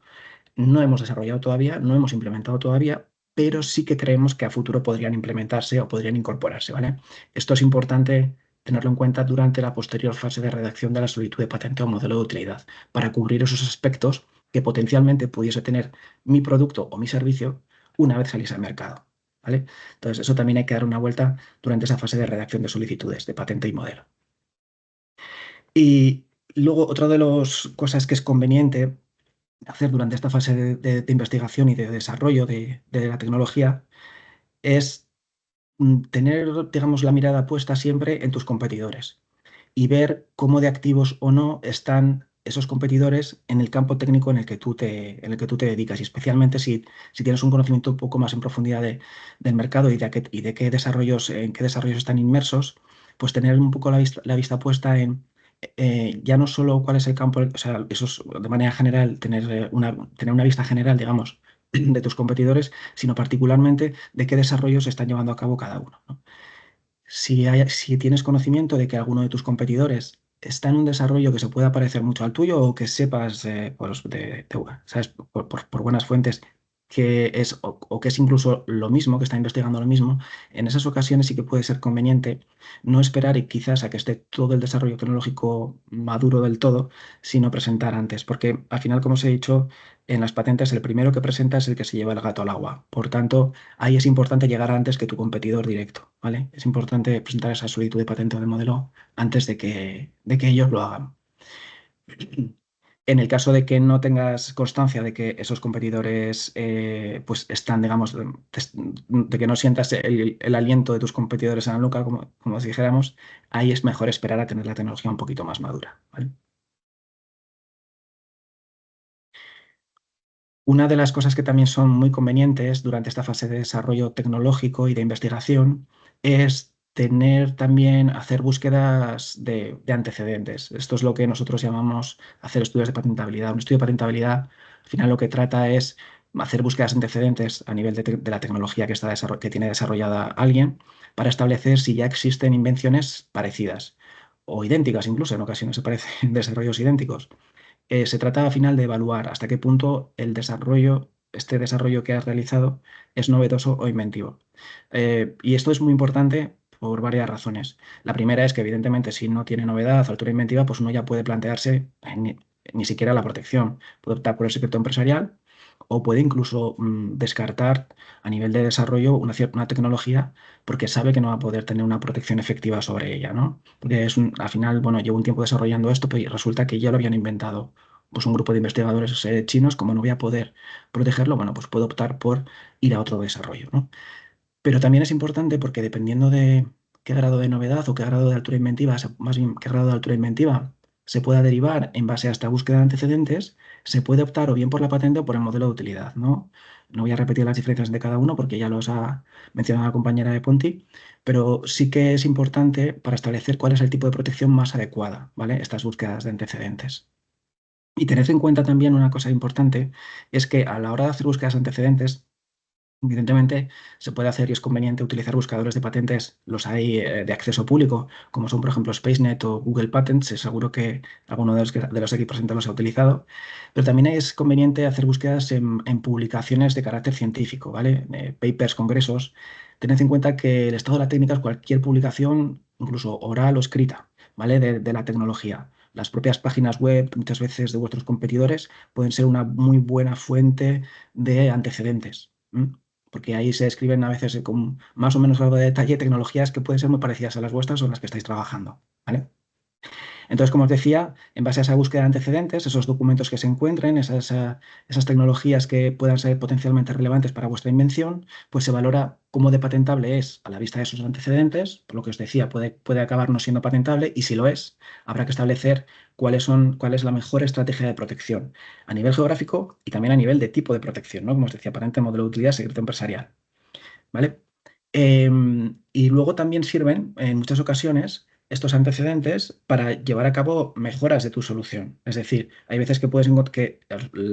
no hemos desarrollado todavía, no hemos implementado todavía, pero sí que creemos que a futuro podrían implementarse o podrían incorporarse, ¿vale? Esto es importante tenerlo en cuenta durante la posterior fase de redacción de la solicitud de patente o modelo de utilidad, para cubrir esos aspectos que potencialmente pudiese tener mi producto o mi servicio una vez saliese al mercado, ¿vale? Entonces, eso también hay que dar una vuelta durante esa fase de redacción de solicitudes de patente y modelo. Y luego, otra de las cosas que es conveniente hacer durante esta fase de investigación y de desarrollo de la tecnología es tener, digamos, la mirada puesta siempre en tus competidores y ver cómo de activos o no están esos competidores en el campo técnico en el que tú te dedicas, y especialmente si tienes un conocimiento un poco más en profundidad del mercado y de qué desarrollos, en qué desarrollos están inmersos, pues tener un poco la vista puesta en ya no solo cuál es el campo, o sea, eso es de manera general, tener una vista general, digamos, de tus competidores, sino particularmente de qué desarrollos están llevando a cabo cada uno, ¿no? Si tienes conocimiento de que alguno de tus competidores está en un desarrollo que se pueda parecer mucho al tuyo o que sepas ¿sabes? Por buenas fuentes que es o que es incluso lo mismo, que está investigando lo mismo, en esas ocasiones sí que puede ser conveniente no esperar y quizás a que esté todo el desarrollo tecnológico maduro del todo, sino presentar antes, porque al final, como os he dicho, en las patentes el primero que presenta es el que se lleva el gato al agua. Por tanto, ahí es importante llegar antes que tu competidor directo, ¿vale? Es importante presentar esa solicitud de patente o de modelo antes de que ellos lo hagan. En el caso de que no tengas constancia de que esos competidores pues están, digamos, de que no sientas el aliento de tus competidores en la nuca, como si dijéramos, ahí es mejor esperar a tener la tecnología un poquito más madura, ¿vale? Una de las cosas que también son muy convenientes durante esta fase de desarrollo tecnológico y de investigación es hacer búsquedas de antecedentes. Esto es lo que nosotros llamamos hacer estudios de patentabilidad. Un estudio de patentabilidad, al final, lo que trata es hacer búsquedas de antecedentes a nivel de la tecnología que tiene desarrollada alguien para establecer si ya existen invenciones parecidas o idénticas, incluso en ocasiones se parecen desarrollos idénticos. Se trata al final de evaluar hasta qué punto este desarrollo que has realizado es novedoso o inventivo. Y esto es muy importante por varias razones. La primera es que, evidentemente, si no tiene novedad, altura inventiva, pues uno ya puede plantearse ni siquiera la protección. Puede optar por el secreto empresarial o puede incluso descartar a nivel de desarrollo una tecnología porque sabe que no va a poder tener una protección efectiva sobre ella, ¿no? Porque al final, bueno, llevo un tiempo desarrollando esto, pero resulta que ya lo habían inventado pues un grupo de investigadores chinos. Como no voy a poder protegerlo, bueno, pues puedo optar por ir a otro desarrollo, ¿no? Pero también es importante porque dependiendo de qué grado de novedad o qué grado de altura inventiva, más bien qué grado de altura inventiva se pueda derivar en base a esta búsqueda de antecedentes, se puede optar o bien por la patente o por el modelo de utilidad, ¿no? No voy a repetir las diferencias de cada uno porque ya los ha mencionado la compañera de Ponti, pero sí que es importante para establecer cuál es el tipo de protección más adecuada, ¿vale? Estas búsquedas de antecedentes. Y tened en cuenta también una cosa importante, es que a la hora de hacer búsquedas de antecedentes, evidentemente, se puede hacer y es conveniente utilizar buscadores de patentes, los hay de acceso público, como son, por ejemplo, SpaceNet o Google Patents, seguro que alguno de los aquí presentes los ha utilizado, pero también es conveniente hacer búsquedas en publicaciones de carácter científico, ¿vale? Papers, congresos. Tened en cuenta que el estado de la técnica es cualquier publicación, incluso oral o escrita, ¿vale? De la tecnología. Las propias páginas web, muchas veces de vuestros competidores, pueden ser una muy buena fuente de antecedentes. Porque ahí se escriben a veces con más o menos algo de detalle tecnologías que pueden ser muy parecidas a las vuestras o las que estáis trabajando, ¿vale? Entonces, como os decía, en base a esa búsqueda de antecedentes, esos documentos que se encuentren, esas tecnologías que puedan ser potencialmente relevantes para vuestra invención, pues se valora cómo de patentable es a la vista de esos antecedentes, por lo que os decía, puede acabar no siendo patentable y si lo es, habrá que establecer cuál es la mejor estrategia de protección a nivel geográfico y también a nivel de tipo de protección, ¿no? Como os decía, patente, modelo de utilidad, secreto empresarial, ¿vale? Y luego también sirven en muchas ocasiones estos antecedentes para llevar a cabo mejoras de tu solución. Es decir, hay veces que puedes que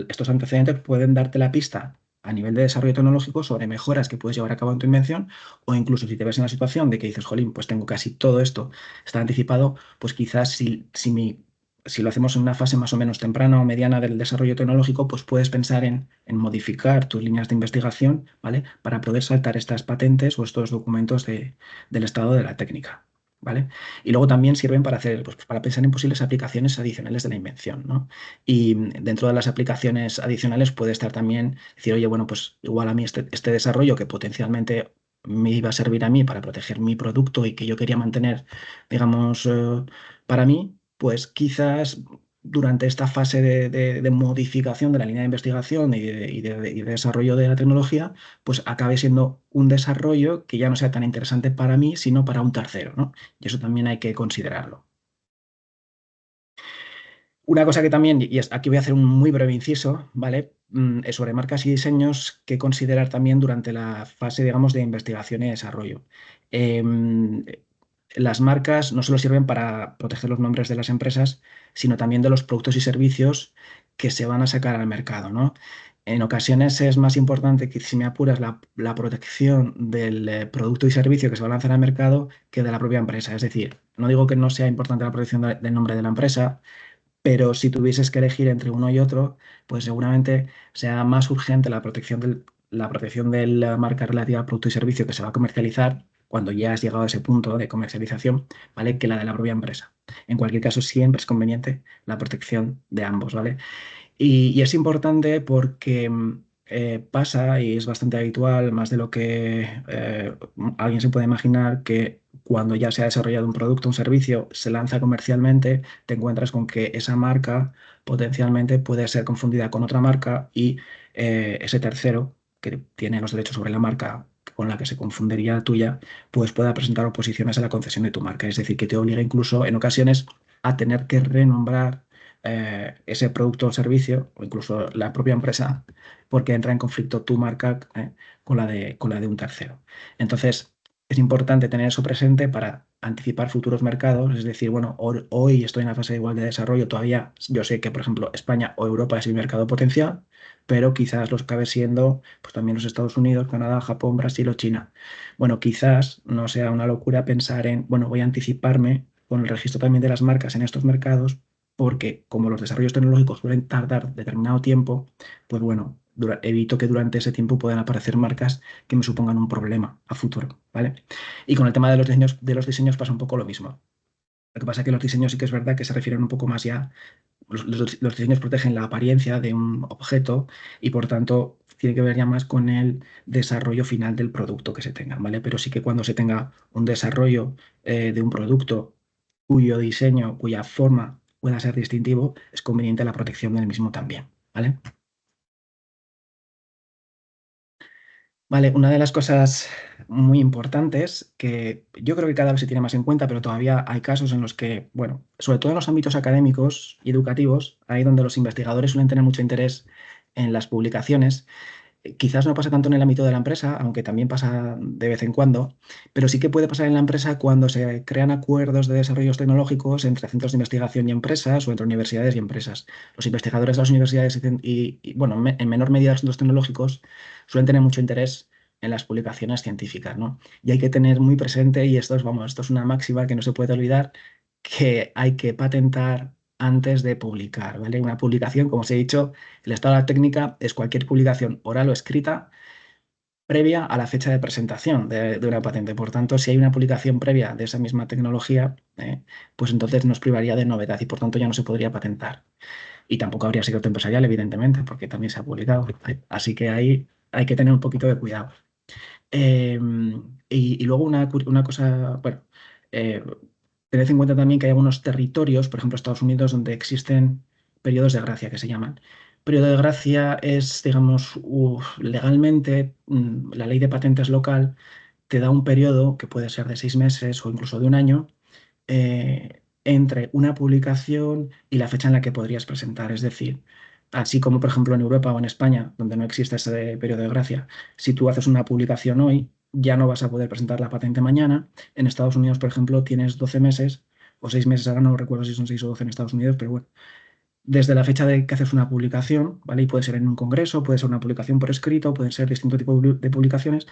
estos antecedentes pueden darte la pista a nivel de desarrollo tecnológico sobre mejoras que puedes llevar a cabo en tu invención o incluso si te ves en la situación de que dices, jolín, pues tengo casi todo esto, está anticipado, pues quizás si lo hacemos en una fase más o menos temprana o mediana del desarrollo tecnológico, pues puedes pensar en modificar tus líneas de investigación, ¿vale? Para poder saltar estas patentes o estos documentos del estado de la técnica, ¿vale? Y luego también sirven para hacer, pues, para pensar en posibles aplicaciones adicionales de la invención, ¿no? Y dentro de las aplicaciones adicionales puede estar también decir, oye, bueno, pues igual a mí este desarrollo que potencialmente me iba a servir a mí para proteger mi producto y que yo quería mantener, digamos, para mí, pues quizás durante esta fase de modificación de la línea de investigación y de desarrollo de la tecnología, pues acabe siendo un desarrollo que ya no sea tan interesante para mí, sino para un tercero, ¿no? Y eso también hay que considerarlo. Una cosa que también, y aquí voy a hacer un muy breve inciso, ¿vale? Es sobre marcas y diseños que considerar también durante la fase, digamos, de investigación y desarrollo. Em, las marcas no solo sirven para proteger los nombres de las empresas, sino también de los productos y servicios que se van a sacar al mercado, ¿no? En ocasiones es más importante que, si me apuras, la protección del producto y servicio que se va a lanzar al mercado que de la propia empresa. Es decir, no digo que no sea importante la protección del nombre de la empresa, pero si tuvieses que elegir entre uno y otro, pues seguramente sea más urgente la protección de la marca relativa al producto y servicio que se va a comercializar cuando ya has llegado a ese punto de comercialización, ¿vale? Que la de la propia empresa. En cualquier caso, siempre es conveniente la protección de ambos, ¿vale? Y es importante porque pasa, y es bastante habitual, más de lo que alguien se puede imaginar, que cuando ya se ha desarrollado un producto, un servicio, se lanza comercialmente, te encuentras con que esa marca potencialmente puede ser confundida con otra marca y ese tercero, que tiene los derechos sobre la marca con la que se confundiría la tuya, pues pueda presentar oposiciones a la concesión de tu marca. Es decir, que te obliga incluso en ocasiones a tener que renombrar ese producto o servicio, o incluso la propia empresa, porque entra en conflicto tu marca con la de un tercero. Entonces, es importante tener eso presente para anticipar futuros mercados, es decir, bueno, hoy estoy en la fase igual de desarrollo, todavía yo sé que, por ejemplo, España o Europa es mi mercado potencial, pero quizás los cabe siendo pues, también los Estados Unidos, Canadá, Japón, Brasil o China. Bueno, quizás no sea una locura pensar en, bueno, voy a anticiparme con el registro también de las marcas en estos mercados porque como los desarrollos tecnológicos suelen tardar determinado tiempo, pues bueno, evito que durante ese tiempo puedan aparecer marcas que me supongan un problema a futuro, ¿vale? Y con el tema de los diseños pasa un poco lo mismo. Lo que pasa es que los diseños sí que es verdad que se refieren un poco más ya, los diseños protegen la apariencia de un objeto y por tanto tiene que ver ya más con el desarrollo final del producto que se tenga, ¿vale? Pero sí que cuando se tenga un desarrollo de un producto cuyo diseño, cuya forma pueda ser distintivo, es conveniente la protección del mismo también, ¿vale? Vale, una de las cosas muy importantes que yo creo que cada vez se tiene más en cuenta, pero todavía hay casos en los que, bueno, sobre todo en los ámbitos académicos y educativos, ahí donde los investigadores suelen tener mucho interés en las publicaciones. Quizás no pasa tanto en el ámbito de la empresa, aunque también pasa de vez en cuando, pero sí que puede pasar en la empresa cuando se crean acuerdos de desarrollos tecnológicos entre centros de investigación y empresas o entre universidades y empresas. Los investigadores de las universidades bueno, en menor medida los centros tecnológicos suelen tener mucho interés en las publicaciones científicas, ¿no? Y hay que tener muy presente, y vamos, esto es una máxima que no se puede olvidar, que hay que patentar antes de publicar, ¿vale? Una publicación, como os he dicho, el estado de la técnica es cualquier publicación oral o escrita previa a la fecha de presentación de una patente. Por tanto, si hay una publicación previa de esa misma tecnología, pues entonces nos privaría de novedad y por tanto ya no se podría patentar. Y tampoco habría secreto empresarial, evidentemente, porque también se ha publicado. Así que ahí hay que tener un poquito de cuidado. Y luego una cosa, bueno, eh, tened en cuenta también que hay algunos territorios, por ejemplo Estados Unidos, donde existen periodos de gracia que se llaman. Periodo de gracia es, digamos, legalmente, la ley de patentes local te da un periodo que puede ser de 6 meses o incluso de un año entre una publicación y la fecha en la que podrías presentar. Es decir, así como por ejemplo en Europa o en España, donde no existe ese periodo de gracia, si tú haces una publicación hoy, ya no vas a poder presentar la patente mañana. En Estados Unidos, por ejemplo, tienes 12 meses o 6 meses, ahora no recuerdo si son 6 o 12 en Estados Unidos, pero bueno, desde la fecha de que haces una publicación, ¿vale? Y puede ser en un congreso, puede ser una publicación por escrito, pueden ser distintos tipos de publicaciones.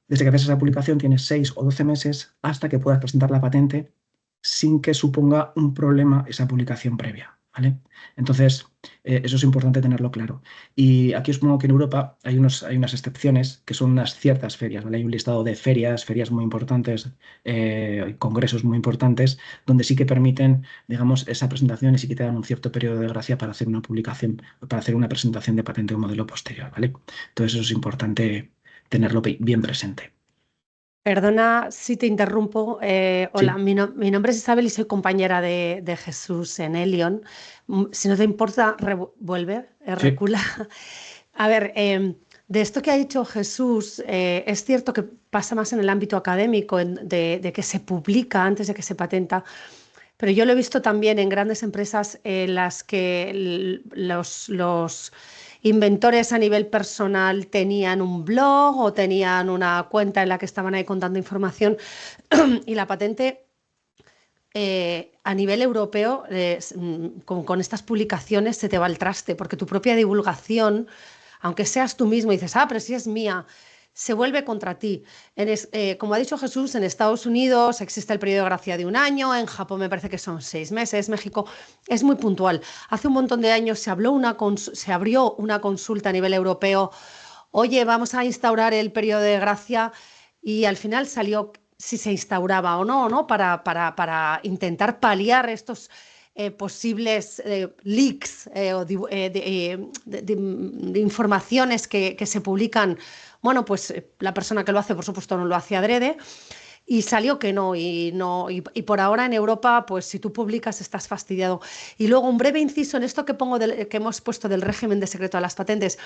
Desde que haces esa publicación tienes 6 o 12 meses hasta que puedas presentar la patente sin que suponga un problema esa publicación previa, ¿vale? Entonces, eso es importante tenerlo claro. Y aquí os pongo que en Europa hay unas excepciones que son unas ciertas ferias, ¿vale? Hay un listado de ferias muy importantes, congresos muy importantes, donde sí que permiten, digamos, esa presentación y sí que te dan un cierto periodo de gracia para hacer una publicación, para hacer una presentación de patente o modelo posterior, ¿vale? Entonces, eso es importante tenerlo bien presente. Perdona si te interrumpo. Hola, Sí. mi nombre es Isabel y soy compañera de Jesús en Elion. Si no te importa, vuelve, Sí. recula. A ver, de esto que ha dicho Jesús, es cierto que pasa más en el ámbito académico, de que se publica antes de que se patenta, pero yo lo he visto también en grandes empresas en las que los inventores a nivel personal tenían un blog o tenían una cuenta en la que estaban ahí contando información y la patente a nivel europeo con estas publicaciones se te va al traste porque tu propia divulgación, aunque seas tú mismo y dices, pero si es mía, se vuelve contra ti. Como ha dicho Jesús, en Estados Unidos existe el periodo de gracia de un año, en Japón me parece que son 6 meses, México es muy puntual. Hace un montón de años se abrió una consulta a nivel europeo, oye, vamos a instaurar el periodo de gracia y al final salió si se instauraba o no, ¿no? Para intentar paliar estos posibles leaks o de informaciones que se publican. Bueno, pues la persona que lo hace, por supuesto, no lo hace adrede. Y salió que no, y por ahora en Europa, pues si tú publicas estás fastidiado. Y luego un breve inciso en esto que hemos puesto del régimen de secreto a las patentes.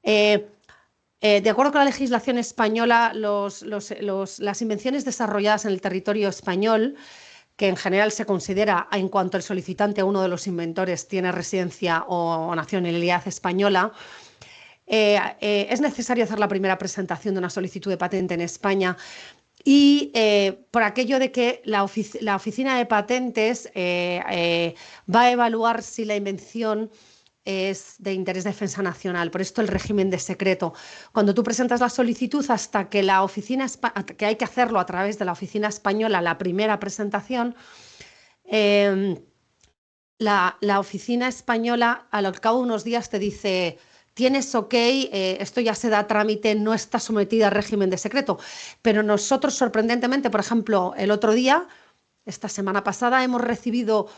De acuerdo con la legislación española, las invenciones desarrolladas en el territorio español, que en general se considera en cuanto el solicitante o uno de los inventores tiene residencia o nacionalidad española, es necesario hacer la primera presentación de una solicitud de patente en España y por aquello de que la oficina de patentes va a evaluar si la invención es de interés de defensa nacional. Por esto el régimen de secreto. Cuando tú presentas la solicitud, hasta que que hay que hacerlo a través de la oficina española, la primera presentación, la oficina española al cabo de unos días te dice, tienes ok, esto ya se da a trámite, no está sometida al régimen de secreto. Pero nosotros, sorprendentemente, por ejemplo, el otro día, esta semana pasada, hemos recibido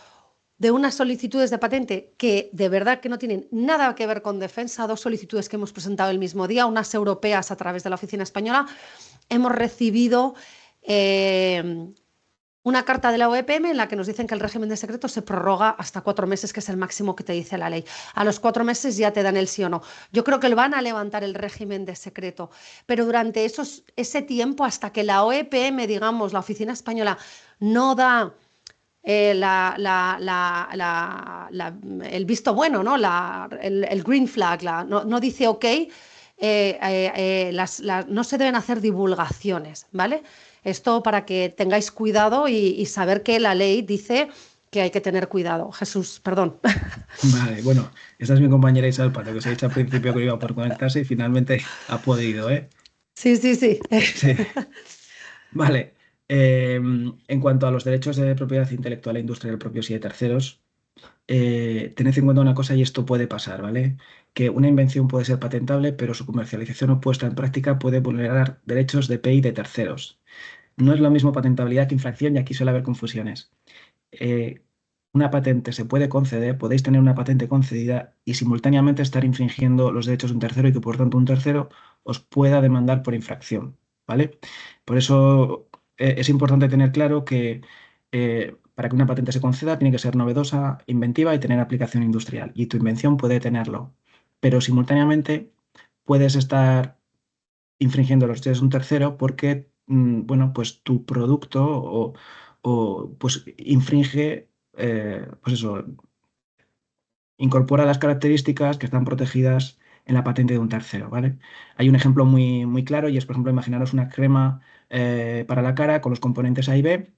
de unas solicitudes de patente que de verdad que no tienen nada que ver con defensa, 2 solicitudes que hemos presentado el mismo día, unas europeas a través de la oficina española, hemos recibido una carta de la OEPM en la que nos dicen que el régimen de secreto se prorroga hasta 4 meses, que es el máximo que te dice la ley. A los 4 meses ya te dan el sí o no. Yo creo que van a levantar el régimen de secreto, pero durante ese tiempo, hasta que la OEPM, digamos, la Oficina Española, no da el visto bueno, ¿no? El green flag, no dice ok, no se deben hacer divulgaciones, ¿vale? Esto para que tengáis cuidado y saber que la ley dice que hay que tener cuidado. Jesús, perdón. Vale, bueno, esta es mi compañera Isabel Pato, que os he dicho al principio que iba por conectarse y finalmente ha podido, ¿eh? Sí, sí, sí. Sí. Vale. En cuanto a los derechos de propiedad intelectual e industrial propios y de terceros, tened en cuenta una cosa y esto puede pasar, ¿vale? Que una invención puede ser patentable, pero su comercialización o puesta en práctica puede vulnerar derechos de IP y de terceros. No es lo mismo patentabilidad que infracción y aquí suele haber confusiones. Eh, una patente se puede conceder, podéis tener una patente concedida y simultáneamente estar infringiendo los derechos de un tercero y que por tanto un tercero os pueda demandar por infracción, ¿vale? Por eso es importante tener claro que para que una patente se conceda tiene que ser novedosa, inventiva y tener aplicación industrial. Y tu invención puede tenerlo, pero simultáneamente puedes estar infringiendo los derechos de un tercero porque, bueno, pues tu producto pues infringe, pues eso, incorpora las características que están protegidas en la patente de un tercero, ¿vale? Hay un ejemplo muy, muy claro y es, por ejemplo, imaginaros una crema para la cara con los componentes A y B,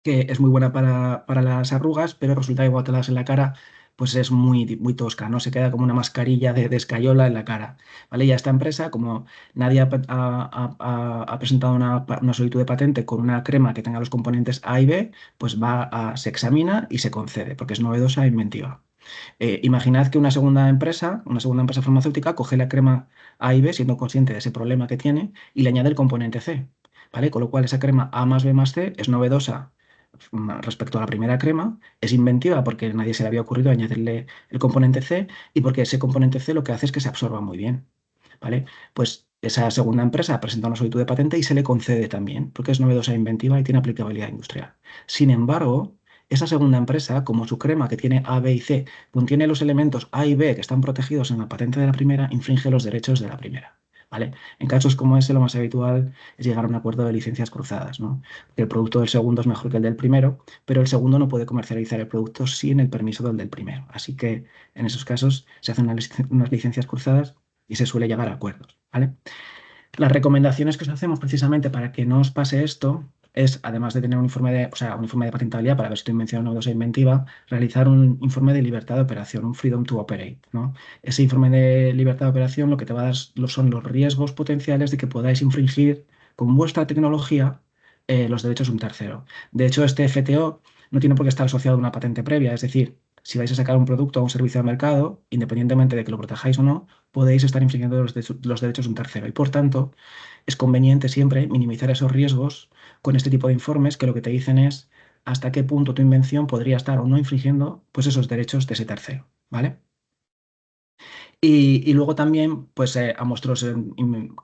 que es muy buena para las arrugas, pero resulta que cuando te la das en la cara, pues es muy, muy tosca, ¿no? Se queda como una mascarilla de escayola en la cara, ¿vale? Y a esta empresa, como nadie ha presentado una solicitud de patente con una crema que tenga los componentes A y B, pues se examina y se concede, porque es novedosa e inventiva. Imaginad que una segunda empresa farmacéutica, coge la crema A y B, siendo consciente de ese problema que tiene, y le añade el componente C, ¿vale? Con lo cual esa crema A más B más C es novedosa respecto a la primera crema, es inventiva porque nadie se le había ocurrido añadirle el componente C y porque ese componente C lo que hace es que se absorba muy bien, ¿vale? Pues esa segunda empresa presenta una solicitud de patente y se le concede también, porque es novedosa e inventiva y tiene aplicabilidad industrial. Sin embargo, esa segunda empresa, como su crema que tiene A, B y C, contiene los elementos A y B que están protegidos en la patente de la primera, infringe los derechos de la primera, ¿vale? En casos como ese, lo más habitual es llegar a un acuerdo de licencias cruzadas, ¿no? Que el producto del segundo es mejor que el del primero, pero el segundo no puede comercializar el producto sin el permiso del primero. Así que en esos casos se hacen unas licencias cruzadas y se suele llegar a acuerdos, ¿vale? Las recomendaciones que os hacemos precisamente para que no os pase esto es, además de tener un informe de patentabilidad para ver si tu invención es novedosa e inventiva, realizar un informe de libertad de operación, un freedom to operate, ¿no? Ese informe de libertad de operación lo que te va a dar son los riesgos potenciales de que podáis infringir con vuestra tecnología los derechos de un tercero. De hecho, este FTO no tiene por qué estar asociado a una patente previa, es decir, si vais a sacar un producto o un servicio al mercado, independientemente de que lo protejáis o no, podéis estar infringiendo los derechos de un tercero. Y por tanto, es conveniente siempre minimizar esos riesgos con este tipo de informes que lo que te dicen es hasta qué punto tu invención podría estar o no infringiendo pues, esos derechos de ese tercero, ¿vale? Y luego también, pues a vuestros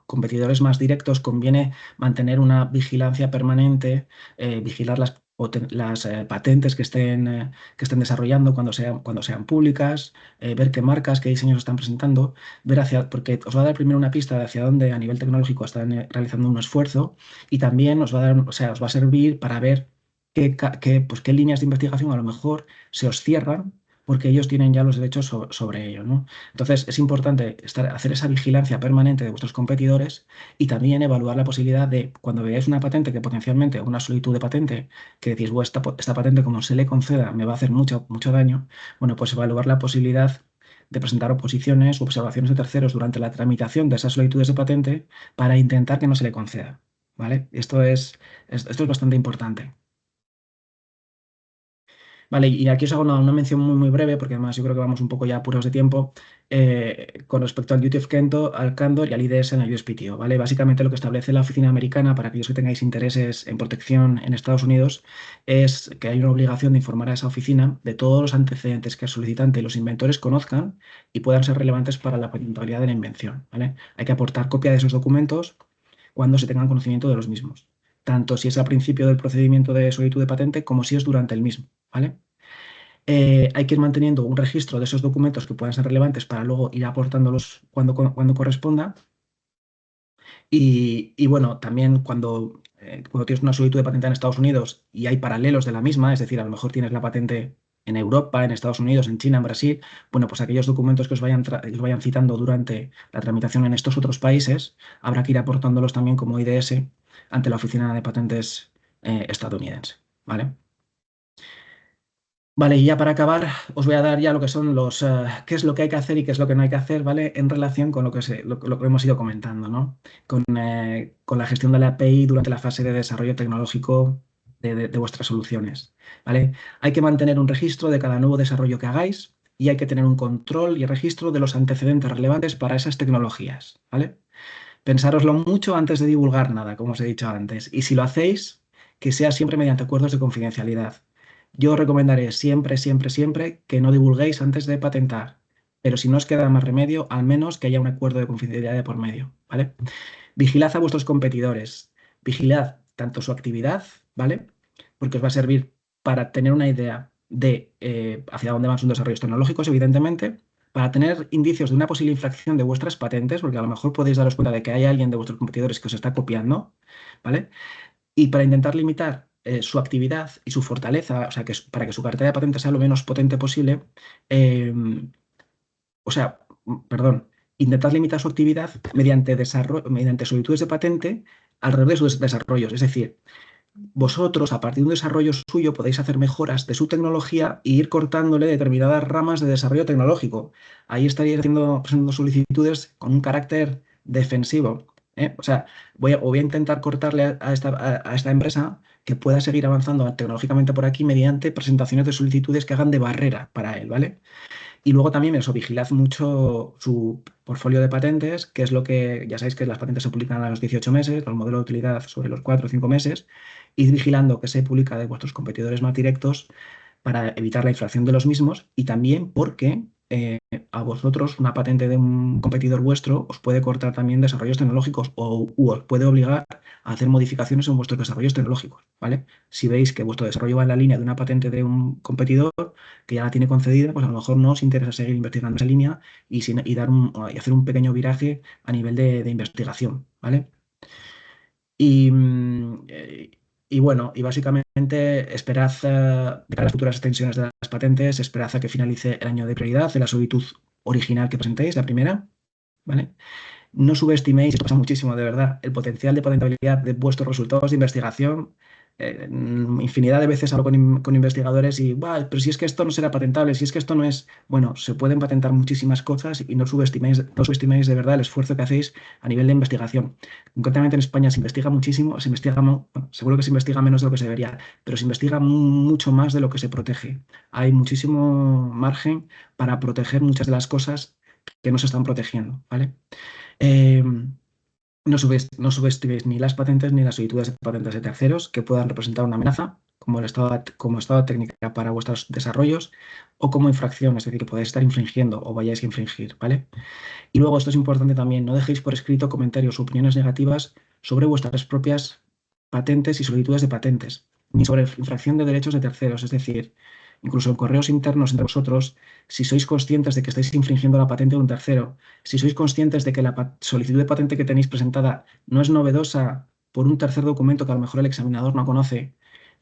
competidores más directos conviene mantener una vigilancia permanente, vigilar las patentes que estén desarrollando cuando sean públicas, ver qué marcas, qué diseños están presentando, porque os va a dar primero una pista de hacia dónde a nivel tecnológico están realizando un esfuerzo y también os va a dar, o sea, os va a servir para ver qué líneas de investigación a lo mejor se os cierran porque ellos tienen ya los derechos sobre ello, ¿no? Entonces, es importante hacer esa vigilancia permanente de vuestros competidores y también evaluar la posibilidad de, cuando veáis una patente que potencialmente, una solicitud de patente, que decís, bueno, esta patente como se le conceda me va a hacer mucho, mucho daño, bueno, pues evaluar la posibilidad de presentar oposiciones o observaciones de terceros durante la tramitación de esas solicitudes de patente para intentar que no se le conceda, ¿vale? Esto es bastante importante. Vale, y aquí os hago una mención muy, muy breve, porque además yo creo que vamos un poco ya apuros de tiempo, con respecto al Duty of Candor y al IDS en el USPTO, ¿vale? Básicamente lo que establece la oficina americana, para aquellos que tengáis intereses en protección en Estados Unidos, es que hay una obligación de informar a esa oficina de todos los antecedentes que el solicitante y los inventores conozcan y puedan ser relevantes para la patentabilidad de la invención, ¿vale? Hay que aportar copia de esos documentos cuando se tengan conocimiento de los mismos. tanto si es al principio del procedimiento de solicitud de patente como si es durante el mismo, ¿vale? Hay que ir manteniendo un registro de esos documentos que puedan ser relevantes para luego ir aportándolos cuando corresponda. Y bueno, también cuando tienes una solicitud de patente en Estados Unidos y hay paralelos de la misma, es decir, a lo mejor tienes la patente en Europa, en Estados Unidos, en China, en Brasil, bueno, pues aquellos documentos que os vayan citando durante la tramitación en estos otros países, habrá que ir aportándolos también como IDS ante la Oficina de Patentes estadounidense, ¿vale? Vale, y ya para acabar, os voy a dar ya lo que son qué es lo que hay que hacer y qué es lo que no hay que hacer, ¿vale? En relación con lo que hemos ido comentando, ¿no? Con la gestión de la API durante la fase de desarrollo tecnológico de vuestras soluciones, ¿vale? Hay que mantener un registro de cada nuevo desarrollo que hagáis y hay que tener un control y registro de los antecedentes relevantes para esas tecnologías, ¿vale? Pensároslo mucho antes de divulgar nada, como os he dicho antes. Y si lo hacéis, que sea siempre mediante acuerdos de confidencialidad. Yo os recomendaré siempre, siempre, siempre que no divulguéis antes de patentar. Pero si no os queda más remedio, al menos que haya un acuerdo de confidencialidad de por medio, ¿vale? Vigilad a vuestros competidores. Vigilad tanto su actividad, ¿vale? Porque os va a servir para tener una idea de hacia dónde van sus desarrollos tecnológicos, evidentemente, para tener indicios de una posible infracción de vuestras patentes, porque a lo mejor podéis daros cuenta de que hay alguien de vuestros competidores que os está copiando, ¿vale? Y para intentar limitar su actividad y su fortaleza, o sea, para que su cartera de patentes sea lo menos potente posible, intentad limitar su actividad mediante solicitudes de patente alrededor de sus desarrollos. Es decir, vosotros, a partir de un desarrollo suyo, podéis hacer mejoras de su tecnología e ir cortándole determinadas ramas de desarrollo tecnológico. Ahí estaríais presentando solicitudes con un carácter defensivo. O sea, voy a intentar cortarle a esta empresa que pueda seguir avanzando tecnológicamente por aquí mediante presentaciones de solicitudes que hagan de barrera para él, ¿vale? Y luego también eso, vigilad mucho su portfolio de patentes, que es lo que, ya sabéis que las patentes se publican a los 18 meses, los modelos de utilidad sobre los 4 o 5 meses, id vigilando que se publica de vuestros competidores más directos para evitar la infracción de los mismos y también porque a vosotros una patente de un competidor vuestro os puede cortar también desarrollos tecnológicos o os puede obligar a hacer modificaciones en vuestros desarrollos tecnológicos, ¿vale? Si veis que vuestro desarrollo va en la línea de una patente de un competidor que ya la tiene concedida, pues a lo mejor no os interesa seguir investigando esa línea y hacer un pequeño viraje a nivel de investigación, ¿vale? Y bueno, y básicamente esperad para las futuras extensiones de las patentes, esperad a que finalice el año de prioridad de la solicitud original que presentéis, la primera, ¿vale? No subestiméis, esto pasa muchísimo de verdad, el potencial de patentabilidad de vuestros resultados de investigación. Infinidad de veces hablo con investigadores y, pero si es que esto no será patentable, si es que esto no es, bueno, se pueden patentar muchísimas cosas y no subestiméis de verdad el esfuerzo que hacéis a nivel de investigación. Concretamente en España se investiga muchísimo, seguro que se investiga menos de lo que se debería, pero se investiga mucho más de lo que se protege. Hay muchísimo margen para proteger muchas de las cosas que no se están protegiendo, ¿vale? No subestiméis ni las patentes ni las solicitudes de patentes de terceros que puedan representar una amenaza como estado técnica para vuestros desarrollos o como infracción, es decir, que podáis estar infringiendo o vayáis a infringir, ¿vale? Y luego, esto es importante también, no dejéis por escrito comentarios o opiniones negativas sobre vuestras propias patentes y solicitudes de patentes, ni sobre infracción de derechos de terceros, es decir, incluso en correos internos entre vosotros, si sois conscientes de que estáis infringiendo la patente de un tercero, si sois conscientes de que la solicitud de patente que tenéis presentada no es novedosa por un tercer documento que a lo mejor el examinador no conoce,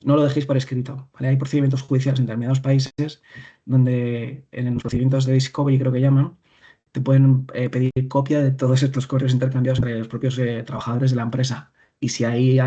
no lo dejéis por escrito, ¿vale? Hay procedimientos judiciales en determinados países donde en los procedimientos de discovery, creo que llaman, te pueden pedir copia de todos estos correos intercambiados entre los propios trabajadores de la empresa. Y si ahí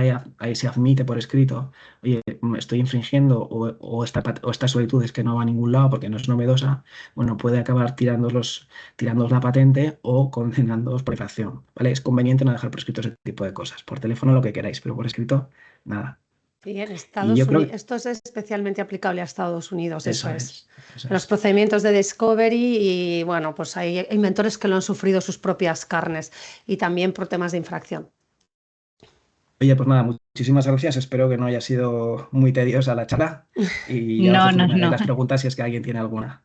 se admite por escrito, oye, estoy infringiendo o esta solicitud es que no va a ningún lado porque no es novedosa, bueno, puede acabar tirándoos la patente o condenándoos por infracción, ¿vale? Es conveniente no dejar por escrito ese tipo de cosas. Por teléfono lo que queráis, pero por escrito, nada. Sí, en Y Estados yo creo Unidos, esto es especialmente aplicable a Estados Unidos, eso es. eso Los es. procedimientos de discovery y bueno, pues hay inventores que lo han sufrido sus propias carnes y también por temas de infracción. Oye, pues nada, muchísimas gracias. Espero que no haya sido muy tediosa la charla y ya os dejo que me hagáis las preguntas si es que alguien tiene alguna.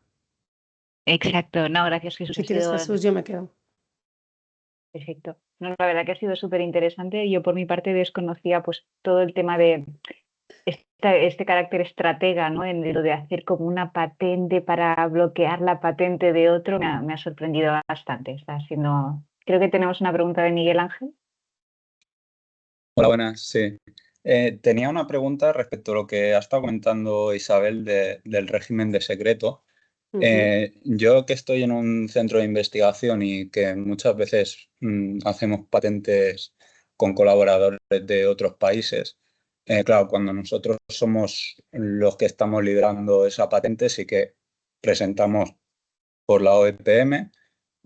Exacto, no, gracias Jesús. Si tienes, Jesús, yo me quedo. Perfecto. No, la verdad que ha sido súper interesante. Yo por mi parte desconocía pues todo el tema de este carácter estratega, ¿no? En lo de hacer como una patente para bloquear la patente de otro, me ha sorprendido bastante. Está siendo... Creo que tenemos una pregunta de Miguel Ángel. Hola, buenas, sí. Tenía una pregunta respecto a lo que ha estado comentando Isabel del régimen de secreto. Yo que estoy en un centro de investigación y que muchas veces hacemos patentes con colaboradores de otros países, claro, cuando nosotros somos los que estamos liderando esa patente, sí que presentamos por la OEPM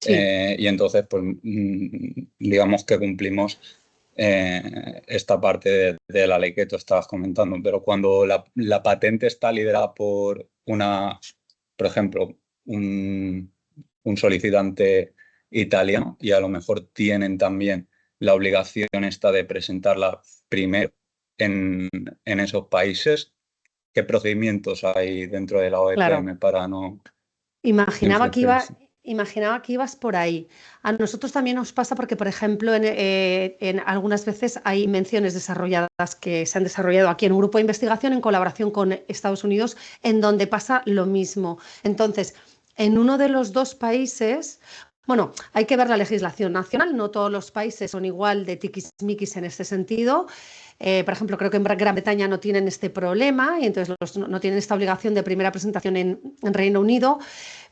y entonces, pues, digamos que cumplimos esta parte de la ley que tú estabas comentando. Pero cuando la patente está liderada por por ejemplo, un solicitante italiano y a lo mejor tienen también la obligación esta de presentarla primero en esos países, ¿qué procedimientos hay dentro de la OEPM para no Imaginaba que influenciar? imaginaba que ibas por ahí. A nosotros también nos pasa porque, por ejemplo, en algunas veces hay menciones desarrolladas que se han desarrollado aquí en un grupo de investigación en colaboración con Estados Unidos, en donde pasa lo mismo. Entonces, en uno de los dos países, bueno, hay que ver la legislación nacional, no todos los países son igual de tiquismiquis en este sentido. Por ejemplo, creo que en Gran Bretaña no tienen este problema y entonces no tienen esta obligación de primera presentación en Reino Unido.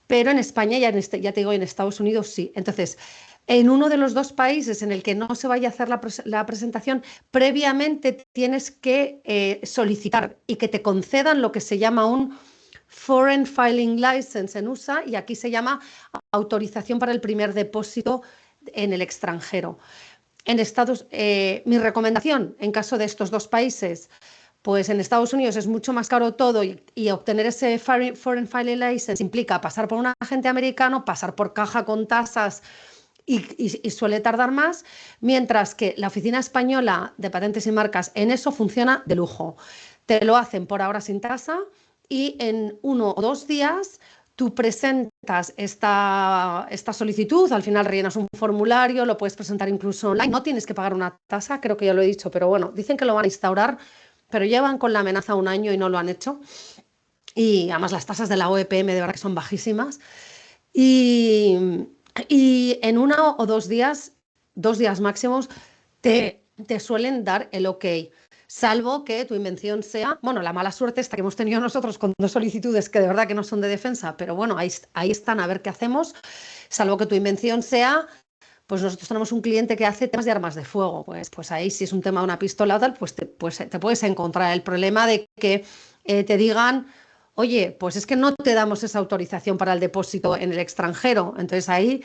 Pero en España, ya te digo, en Estados Unidos sí. Entonces, en uno de los dos países en el que no se vaya a hacer la presentación, previamente tienes que solicitar y que te concedan lo que se llama un Foreign Filing License en USA y aquí se llama autorización para el primer depósito en el extranjero. Mi recomendación en caso de estos dos países, pues en Estados Unidos es mucho más caro todo y obtener ese Foreign Filing License implica pasar por un agente americano, pasar por caja con tasas y suele tardar más, mientras que la Oficina Española de Patentes y Marcas en eso funciona de lujo. Te lo hacen por ahora sin tasa y en 1 o 2 días tú presentas esta solicitud, al final rellenas un formulario, lo puedes presentar incluso online, no tienes que pagar una tasa, creo que ya lo he dicho, pero bueno, dicen que lo van a instaurar, pero llevan con la amenaza 1 año y no lo han hecho. Y además las tasas de la OEPM de verdad que son bajísimas. Y en 1 o 2 días, 2 días máximos, te suelen dar el ok. Salvo que tu invención sea, bueno, la mala suerte esta que hemos tenido nosotros con 2 solicitudes que de verdad que no son de defensa, pero bueno, ahí están a ver qué hacemos. Salvo que tu invención sea, pues nosotros tenemos un cliente que hace temas de armas de fuego, pues ahí si es un tema de una pistola o tal, pues te puedes encontrar el problema de que te digan, oye, pues es que no te damos esa autorización para el depósito en el extranjero. Entonces ahí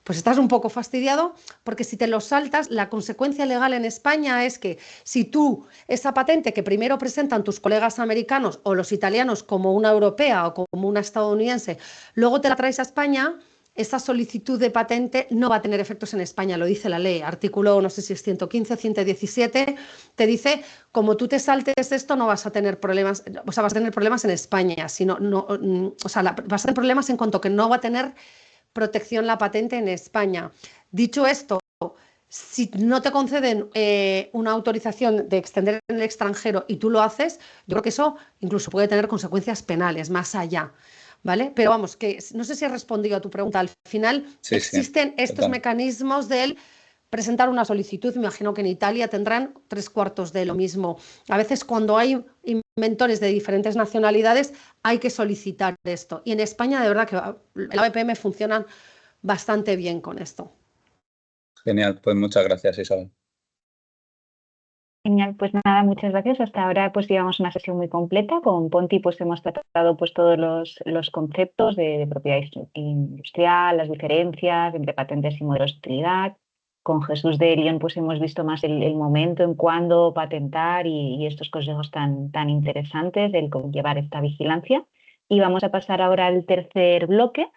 pues estás un poco fastidiado porque si te lo saltas, la consecuencia legal en España es que si tú esa patente que primero presentan tus colegas americanos o los italianos como una europea o como una estadounidense, luego te la traes a España, esa solicitud de patente no va a tener efectos en España, lo dice la ley. Artículo, no sé si es 115 o 117, te dice, como tú te saltes esto, no vas a tener problemas, o sea, vas a tener problemas en España, o sea, vas a tener problemas en cuanto que no va a tener protección la patente en España. Dicho esto, si no te conceden una autorización de extender en el extranjero y tú lo haces, yo creo que eso incluso puede tener consecuencias penales más allá. ¿Vale? Pero vamos, que no sé si he respondido a tu pregunta. Al final Sí, existen estos mecanismos del presentar una solicitud. Me imagino que en Italia tendrán 3/4 de lo mismo. A veces cuando hay inventores de diferentes nacionalidades hay que solicitar esto. Y en España de verdad que la OEPM funcionan bastante bien con esto. Genial, pues muchas gracias, Isabel. Genial, pues nada, muchas gracias. Hasta ahora pues llevamos una sesión muy completa. Con Ponti pues hemos tratado pues todos los conceptos de propiedad industrial, las diferencias entre patentes y modelos de utilidad. Con Jesús de Erión pues hemos visto más el momento en cuándo patentar y estos consejos tan interesantes del cómo llevar esta vigilancia. Y vamos a pasar ahora al tercer bloque,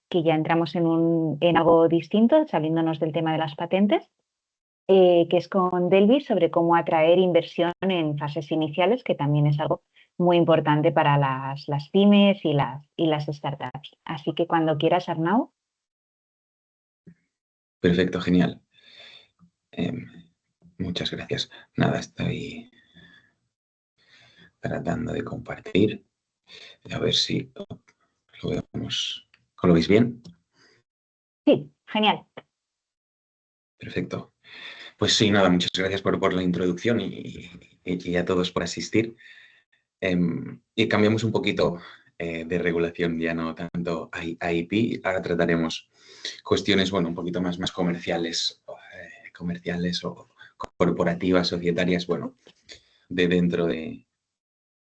que ya entramos en algo distinto, saliéndonos del tema de las patentes. Que es con Delvis sobre cómo atraer inversión en fases iniciales, que también es algo muy importante para las pymes y las startups. Así que cuando quieras, Arnau. Perfecto, genial. Muchas gracias. Nada, estoy tratando de compartir. A ver si lo vemos. ¿Lo veis bien? Sí, genial. Perfecto. Pues sí, nada, muchas gracias por la introducción y a todos por asistir. Y cambiamos un poquito de regulación, ya no tanto a IP. Ahora trataremos cuestiones, bueno, un poquito más comerciales o corporativas, societarias, bueno, de dentro de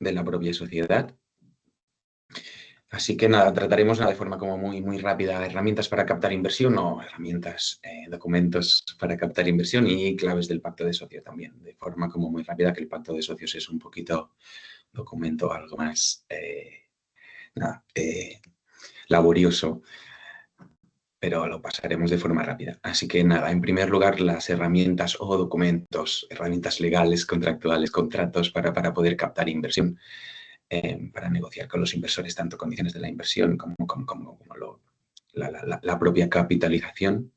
la propia sociedad. Así que nada, trataremos de forma como muy rápida herramientas para captar inversión o herramientas, documentos para captar inversión y claves del pacto de socio también, de forma como muy rápida, que el pacto de socios es un poquito documento algo más laborioso, pero lo pasaremos de forma rápida. Así que nada, en primer lugar, las herramientas o documentos, herramientas legales, contractuales, contratos para poder captar inversión. Para negociar con los inversores tanto condiciones de la inversión como la propia capitalización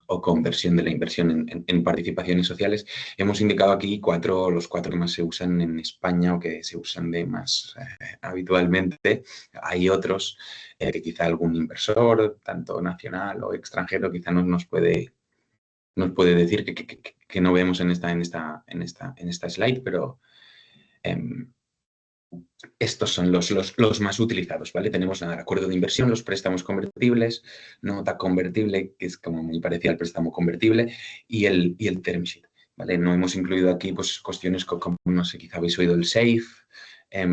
o conversión de la inversión en participaciones sociales. Hemos indicado aquí los cuatro que más se usan en España o que se usan de más habitualmente. Hay otros que quizá algún inversor, tanto nacional o extranjero, quizá nos puede decir que no vemos en esta slide, pero estos son los más utilizados, ¿vale? Tenemos el acuerdo de inversión, los préstamos convertibles, nota convertible, que es como muy parecida al préstamo convertible, y el term sheet, ¿vale? No hemos incluido aquí pues, cuestiones como, no sé, quizá habéis oído el SAFE,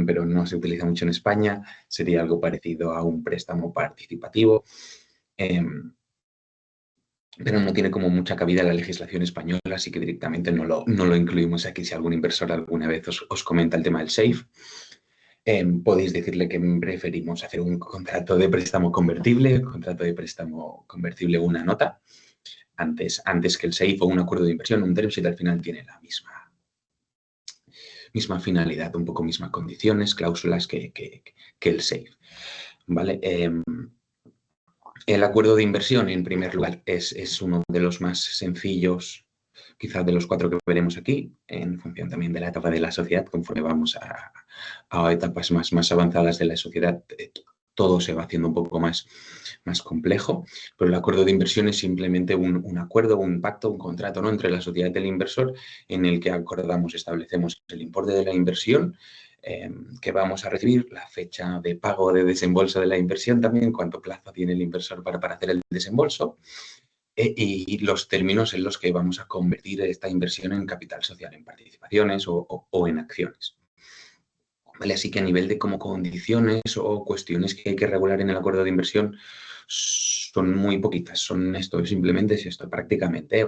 pero no se utiliza mucho en España, sería algo parecido a un préstamo participativo, pero no tiene como mucha cabida en la legislación española, así que directamente no lo incluimos aquí. Si algún inversor alguna vez os comenta el tema del SAFE, podéis decirle que preferimos hacer un contrato de préstamo convertible, una nota, antes que el SAFE o un acuerdo de inversión. Un term sheet al final tiene la misma finalidad, un poco mismas condiciones, cláusulas que el SAFE, ¿vale? El acuerdo de inversión, en primer lugar, es uno de los más sencillos, quizás de los cuatro que veremos aquí, en función también de la etapa de la sociedad. Conforme vamos a etapas más avanzadas de la sociedad, todo se va haciendo un poco más complejo, pero el acuerdo de inversión es simplemente un acuerdo, un pacto, un contrato, ¿no?, entre la sociedad y el inversor, en el que establecemos el importe de la inversión que vamos a recibir, la fecha de pago de desembolso de la inversión también, cuánto plazo tiene el inversor para hacer el desembolso, y los términos en los que vamos a convertir esta inversión en capital social, en participaciones o en acciones. ¿Vale? Así que a nivel de como condiciones o cuestiones que hay que regular en el acuerdo de inversión son muy poquitas. Simplemente es esto, prácticamente,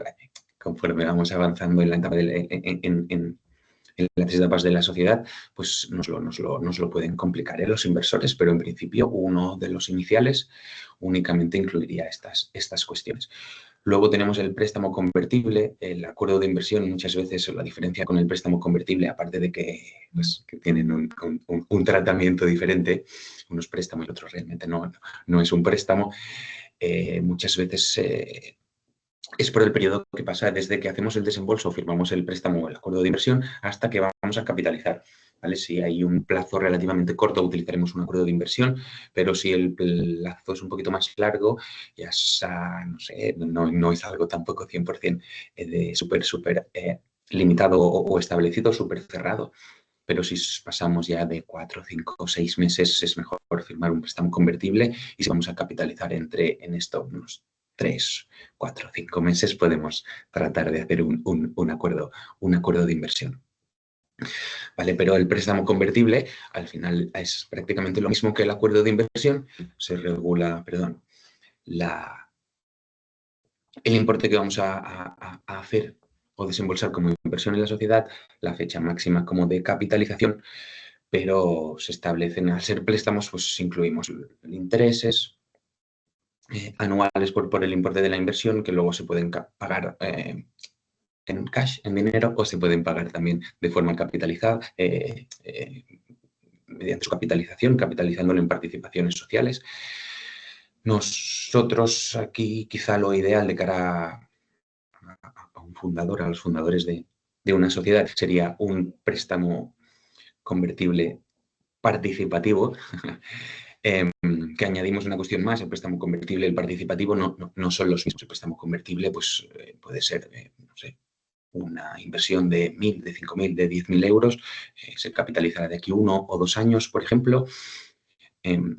conforme vamos avanzando en la etapa en las etapas de la sociedad, pues nos lo pueden complicar los inversores, pero en principio uno de los iniciales únicamente incluiría estas cuestiones. Luego tenemos el préstamo convertible, el acuerdo de inversión. Muchas veces la diferencia con el préstamo convertible, aparte de que tienen un tratamiento diferente, unos préstamos y otros realmente no es un préstamo, muchas veces es por el periodo que pasa desde que hacemos el desembolso, firmamos el préstamo o el acuerdo de inversión, hasta que vamos a capitalizar, ¿vale? Si hay un plazo relativamente corto, utilizaremos un acuerdo de inversión, pero si el plazo es un poquito más largo, ya no sé, no es algo tampoco 100% súper limitado o establecido, súper cerrado. Pero si pasamos ya de 4, 5 o 6 meses, es mejor firmar un préstamo convertible, y si vamos a capitalizar en esto unos 3, 4, 5 meses, podemos tratar de hacer un acuerdo de inversión. ¿Vale? Pero el préstamo convertible al final es prácticamente lo mismo que el acuerdo de inversión. Se regula, el importe que vamos a hacer o desembolsar como inversión en la sociedad, la fecha máxima como de capitalización, pero se establecen, al ser préstamos, pues incluimos intereses anuales por el importe de la inversión, que luego se pueden pagar en cash, en dinero, o se pueden pagar también de forma capitalizada, mediante su capitalización, capitalizándolo en participaciones sociales. Nosotros aquí quizá lo ideal de cara a un fundador, a los fundadores de una sociedad, sería un préstamo convertible participativo, que añadimos una cuestión más: el préstamo convertible y el participativo no son los mismos. El préstamo convertible pues, puede ser, no sé, una inversión de 1.000, de 5.000, de 10.000 euros, se capitalizará de aquí 1 o 2 años, por ejemplo,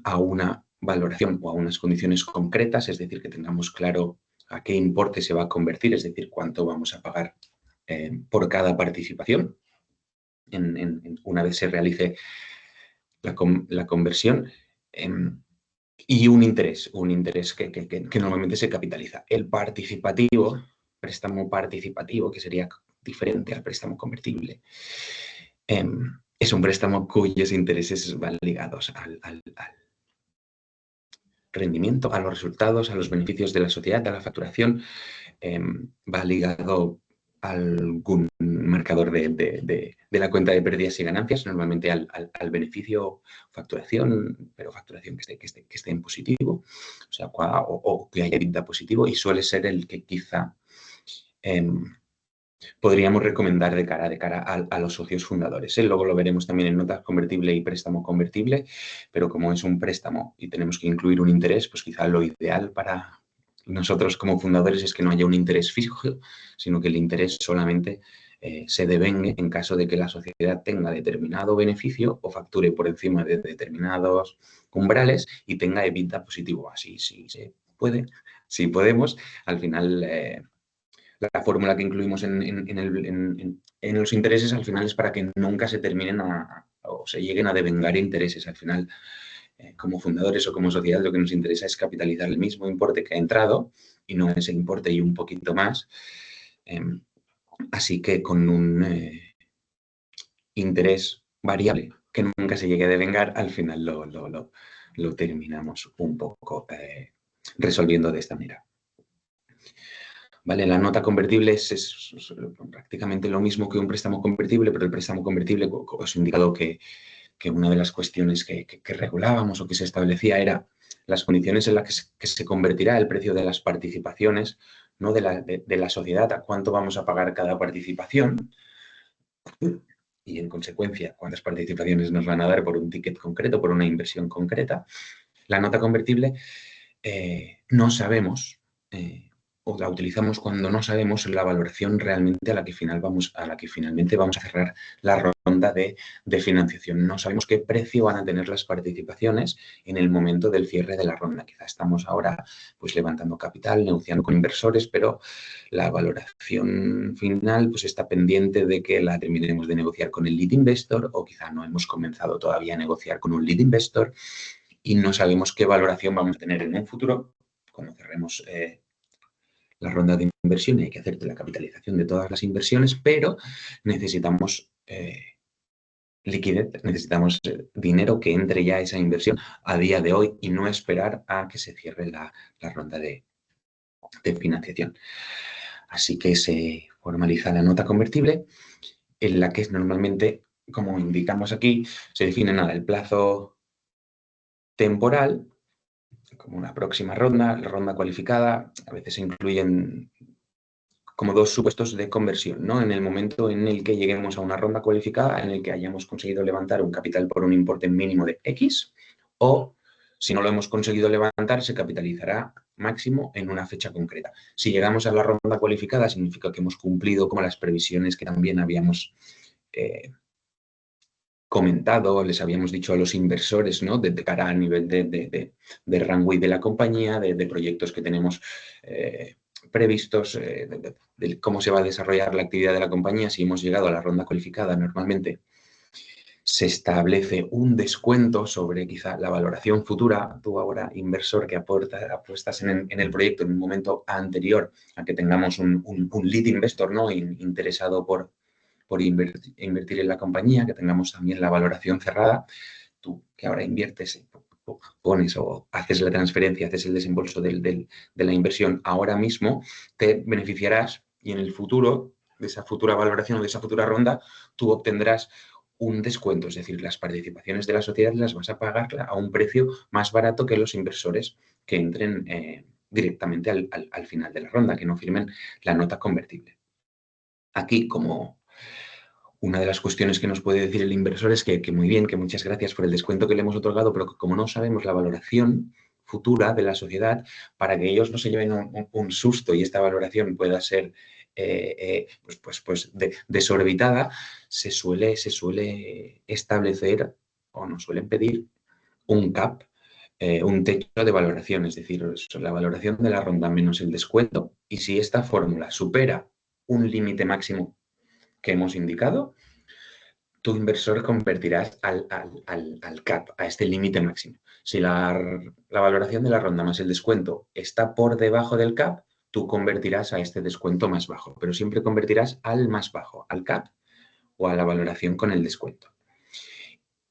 a una valoración o a unas condiciones concretas, es decir, que tengamos claro a qué importe se va a convertir, es decir, cuánto vamos a pagar por cada participación una vez se realice la conversión, y un interés que normalmente se capitaliza. El participativo, préstamo participativo, que sería diferente al préstamo convertible, es un préstamo cuyos intereses van ligados al rendimiento, a los resultados, a los beneficios de la sociedad, a la facturación. Va ligado a algún marcador de la cuenta de pérdidas y ganancias, normalmente al beneficio, facturación, pero facturación que esté en positivo, o sea, o que haya EBITDA positivo, y suele ser el que quizá podríamos recomendar de cara a los socios fundadores. Luego lo veremos también en notas convertible y préstamo convertible, pero como es un préstamo y tenemos que incluir un interés, pues quizá lo ideal para nosotros como fundadores es que no haya un interés fijo, sino que el interés solamente se devengue en caso de que la sociedad tenga determinado beneficio o facture por encima de determinados umbrales y tenga EBITDA positivo. Así, si se puede, si podemos, al final la fórmula que incluimos en los intereses al final es para que nunca se terminen o se lleguen a devengar intereses. Al final, como fundadores o como sociedad, lo que nos interesa es capitalizar el mismo importe que ha entrado y no ese importe y un poquito más. Así que con un interés variable que nunca se llegue a devengar, al final lo terminamos un poco resolviendo de esta manera. ¿Vale? La nota convertible es prácticamente lo mismo que un préstamo convertible, pero el préstamo convertible, os he indicado que una de las cuestiones que regulábamos o que se establecía era las condiciones en las que se convertirá el precio de las participaciones, ¿no? de la sociedad, a cuánto vamos a pagar cada participación y, en consecuencia, cuántas participaciones nos van a dar por un ticket concreto, por una inversión concreta. La nota convertible no sabemos, o la utilizamos cuando no sabemos la valoración realmente a la que finalmente vamos a cerrar la ronda de financiación. No sabemos qué precio van a tener las participaciones en el momento del cierre de la ronda. Quizá estamos ahora pues levantando capital, negociando con inversores, pero la valoración final pues está pendiente de que la terminemos de negociar con el lead investor, o quizá no hemos comenzado todavía a negociar con un lead investor y no sabemos qué valoración vamos a tener en un futuro cuando cerremos la ronda de inversión y hay que hacer la capitalización de todas las inversiones, pero necesitamos liquidez, necesitamos dinero que entre ya esa inversión a día de hoy y no esperar a que se cierre la ronda de financiación. Así que se formaliza la nota convertible, en la que normalmente, como indicamos aquí, se define el plazo temporal, como una próxima ronda, la ronda cualificada. A veces se incluyen como dos supuestos de conversión, ¿no? En el momento en el que lleguemos a una ronda cualificada, en el que hayamos conseguido levantar un capital por un importe mínimo de X, o si no lo hemos conseguido levantar, se capitalizará máximo en una fecha concreta. Si llegamos a la ronda cualificada, significa que hemos cumplido como las previsiones que también habíamos comentado, les habíamos dicho a los inversores, ¿no? De cara a nivel de runway de la compañía, de proyectos que tenemos previstos, de cómo se va a desarrollar la actividad de la compañía. Si hemos llegado a la ronda cualificada, normalmente se establece un descuento sobre quizá la valoración futura. Tú ahora, inversor que apuestas en el proyecto en un momento anterior a que tengamos un lead investor, ¿no? Interesado por invertir en la compañía, que tengamos también la valoración cerrada. Tú que ahora inviertes, pones o haces la transferencia, haces el desembolso de la inversión ahora mismo, te beneficiarás y en el futuro, de esa futura valoración o de esa futura ronda, tú obtendrás un descuento, es decir, las participaciones de la sociedad las vas a pagar a un precio más barato que los inversores que entren directamente al final de la ronda, que no firmen la nota convertible. Aquí, como una de las cuestiones que nos puede decir el inversor es que muy bien, que muchas gracias por el descuento que le hemos otorgado, pero que como no sabemos la valoración futura de la sociedad, para que ellos no se lleven un susto y esta valoración pueda ser desorbitada, se suele establecer o nos suelen pedir un cap, un techo de valoración, es decir, la valoración de la ronda menos el descuento. Y si esta fórmula supera un límite máximo que hemos indicado, tu inversor convertirás al cap, a este límite máximo. Si la valoración de la ronda más el descuento está por debajo del cap, tú convertirás a este descuento más bajo, pero siempre convertirás al más bajo, al cap o a la valoración con el descuento.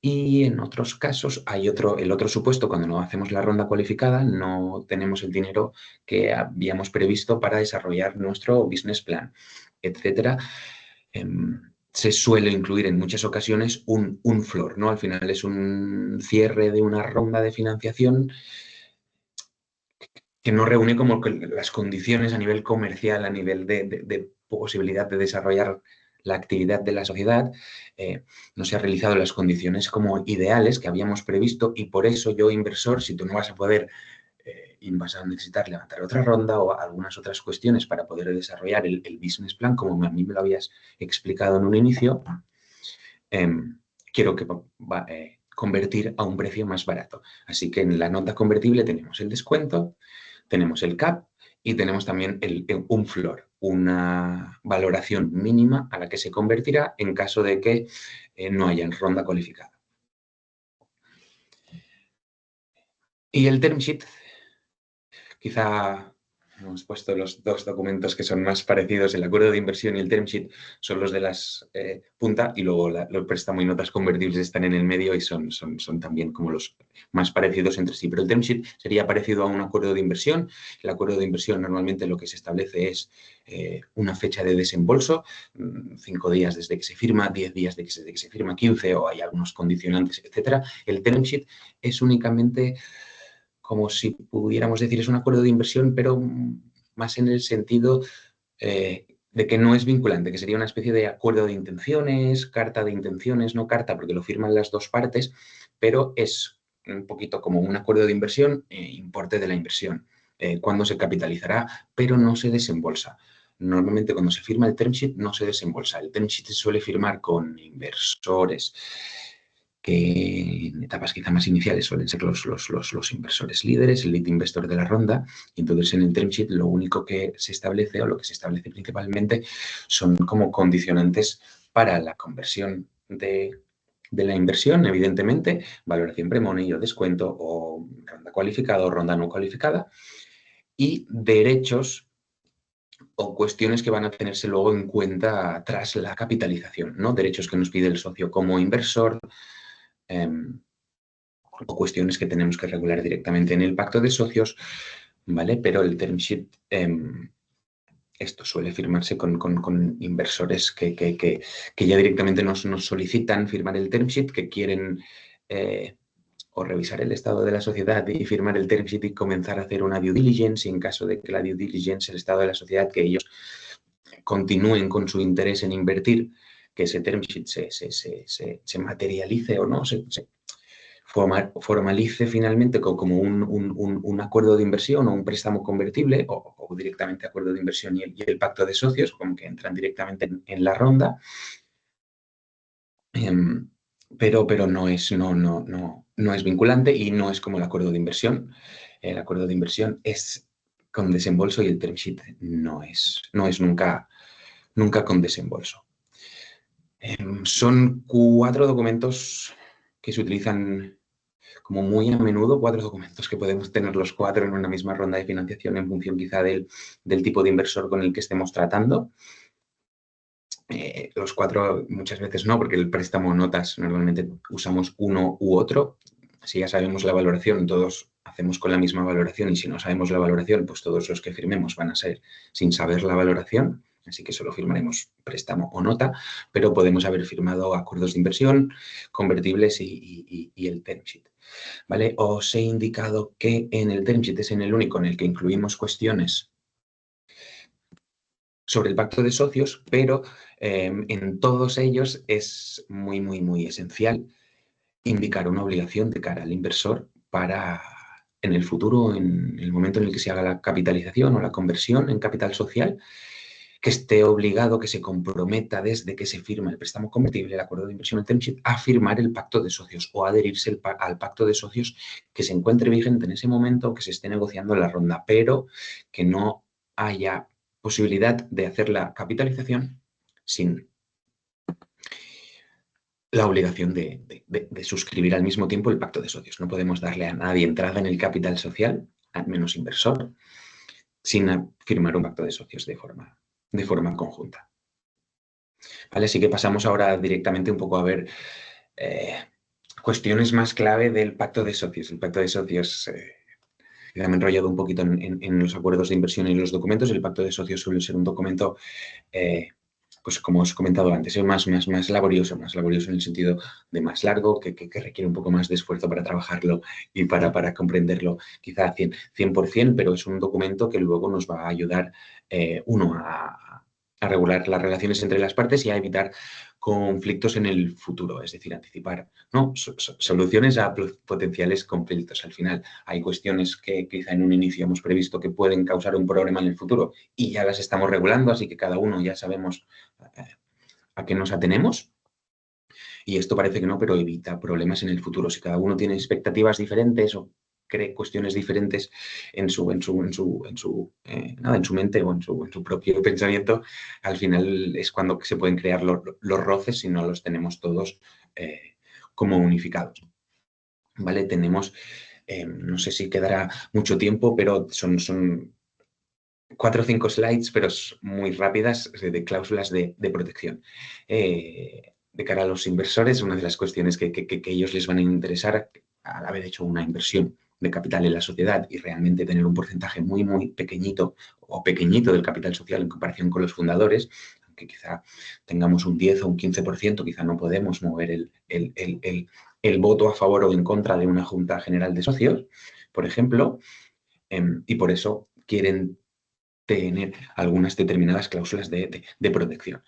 Y en otros casos hay el otro supuesto, cuando no hacemos la ronda cualificada, no tenemos el dinero que habíamos previsto para desarrollar nuestro business plan, etcétera. Se suele incluir en muchas ocasiones un floor, ¿no? Al final es un cierre de una ronda de financiación que no reúne como las condiciones a nivel comercial, a nivel de posibilidad de desarrollar la actividad de la sociedad, no se han realizado las condiciones como ideales que habíamos previsto y por eso yo, inversor, si tú no vas a poder y vas a necesitar levantar otra ronda o algunas otras cuestiones para poder desarrollar el business plan, como a mí me lo habías explicado en un inicio, quiero que convertir a un precio más barato. Así que en la nota convertible tenemos el descuento, tenemos el cap y tenemos también un floor, una valoración mínima a la que se convertirá en caso de que no haya ronda cualificada. Y el term sheet, quizá hemos puesto los dos documentos que son más parecidos, el acuerdo de inversión y el term sheet son los de las punta y luego los préstamos y notas convertibles están en el medio y son también como los más parecidos entre sí. Pero el term sheet sería parecido a un acuerdo de inversión. El acuerdo de inversión normalmente lo que se establece es una fecha de desembolso, 5 días desde que se firma, 10 días desde que se firma, 15 o hay algunos condicionantes, etcétera. El term sheet es únicamente, como si pudiéramos decir, es un acuerdo de inversión, pero más en el sentido de que no es vinculante, que sería una especie de acuerdo de intenciones, carta de intenciones, no carta porque lo firman las dos partes, pero es un poquito como un acuerdo de inversión, importe de la inversión, cuándo se capitalizará, pero no se desembolsa. Normalmente cuando se firma el term sheet no se desembolsa. El term sheet se suele firmar con inversores que en etapas quizá más iniciales suelen ser los inversores líderes, el lead investor de la ronda, y entonces en el term sheet lo único que se establece o lo que se establece principalmente son como condicionantes para la conversión de la inversión, evidentemente, valoración pre-money o descuento o ronda cualificada o ronda no cualificada, y derechos o cuestiones que van a tenerse luego en cuenta tras la capitalización, ¿no? Derechos que nos pide el socio como inversor, o cuestiones que tenemos que regular directamente en el pacto de socios, ¿vale? Pero el term sheet, esto suele firmarse con inversores que ya directamente nos solicitan firmar el term sheet, que quieren o revisar el estado de la sociedad y firmar el term sheet y comenzar a hacer una due diligence, y en caso de que la due diligence, el estado de la sociedad, que ellos continúen con su interés en invertir, que ese term sheet se materialice o no, se formalice finalmente como un acuerdo de inversión o un préstamo convertible o directamente acuerdo de inversión y el pacto de socios, como que entran directamente en la ronda. Pero no es vinculante y no es como el acuerdo de inversión. El acuerdo de inversión es con desembolso y el term sheet no es nunca con desembolso. Son 4 documentos que se utilizan como muy a menudo, 4 documentos que podemos tener los 4 en una misma ronda de financiación en función quizá del tipo de inversor con el que estemos tratando. Los 4 muchas veces no, porque el préstamo notas normalmente usamos uno u otro. Si ya sabemos la valoración, todos hacemos con la misma valoración, y si no sabemos la valoración, pues todos los que firmemos van a ser sin saber la valoración, así que solo firmaremos préstamo o nota, pero podemos haber firmado acuerdos de inversión, convertibles y el term sheet. ¿Vale? Os he indicado que en el term sheet es en el único en el que incluimos cuestiones sobre el pacto de socios, pero en todos ellos es muy, muy, muy esencial indicar una obligación de cara al inversor para, en el futuro, en el momento en el que se haga la capitalización o la conversión en capital social, que esté obligado, que se comprometa desde que se firma el préstamo convertible, el acuerdo de inversión, el term sheet, a firmar el pacto de socios o adherirse al pacto de socios que se encuentre vigente en ese momento o que se esté negociando en la ronda, pero que no haya posibilidad de hacer la capitalización sin la obligación de suscribir al mismo tiempo el pacto de socios. No podemos darle a nadie entrada en el capital social, al menos inversor, sin firmar un pacto de socios de forma conjunta. ¿Vale? Así que pasamos ahora directamente un poco a ver cuestiones más clave del pacto de socios. El pacto de socios, ya me he enrollado un poquito en los acuerdos de inversión y los documentos. El pacto de socios suele ser un documento, pues como os he comentado antes, más laborioso en el sentido de más largo, que requiere un poco más de esfuerzo para trabajarlo y para comprenderlo quizá 100%, pero es un documento que luego nos va a ayudar, uno, a regular las relaciones entre las partes y a evitar conflictos en el futuro, es decir, anticipar, ¿no? Soluciones a potenciales conflictos. Al final hay cuestiones que quizá en un inicio hemos previsto que pueden causar un problema en el futuro y ya las estamos regulando, así que cada uno ya sabemos a qué nos atenemos. Y esto parece que no, pero evita problemas en el futuro. Si cada uno tiene expectativas diferentes o cree cuestiones diferentes en su mente o en su propio pensamiento, al final es cuando se pueden crear los roces si no los tenemos todos como unificados. ¿Vale? Tenemos, no sé si quedará mucho tiempo, pero son 4 o 5 slides, pero muy rápidas, de cláusulas de protección. De cara a los inversores, una de las cuestiones que ellos les van a interesar al haber hecho una inversión de capital en la sociedad y realmente tener un porcentaje muy, muy pequeñito o pequeñito del capital social en comparación con los fundadores, aunque quizá tengamos un 10 o un 15%, quizá no podemos mover el voto a favor o en contra de una junta general de socios, por ejemplo, y por eso quieren tener algunas determinadas cláusulas de protección.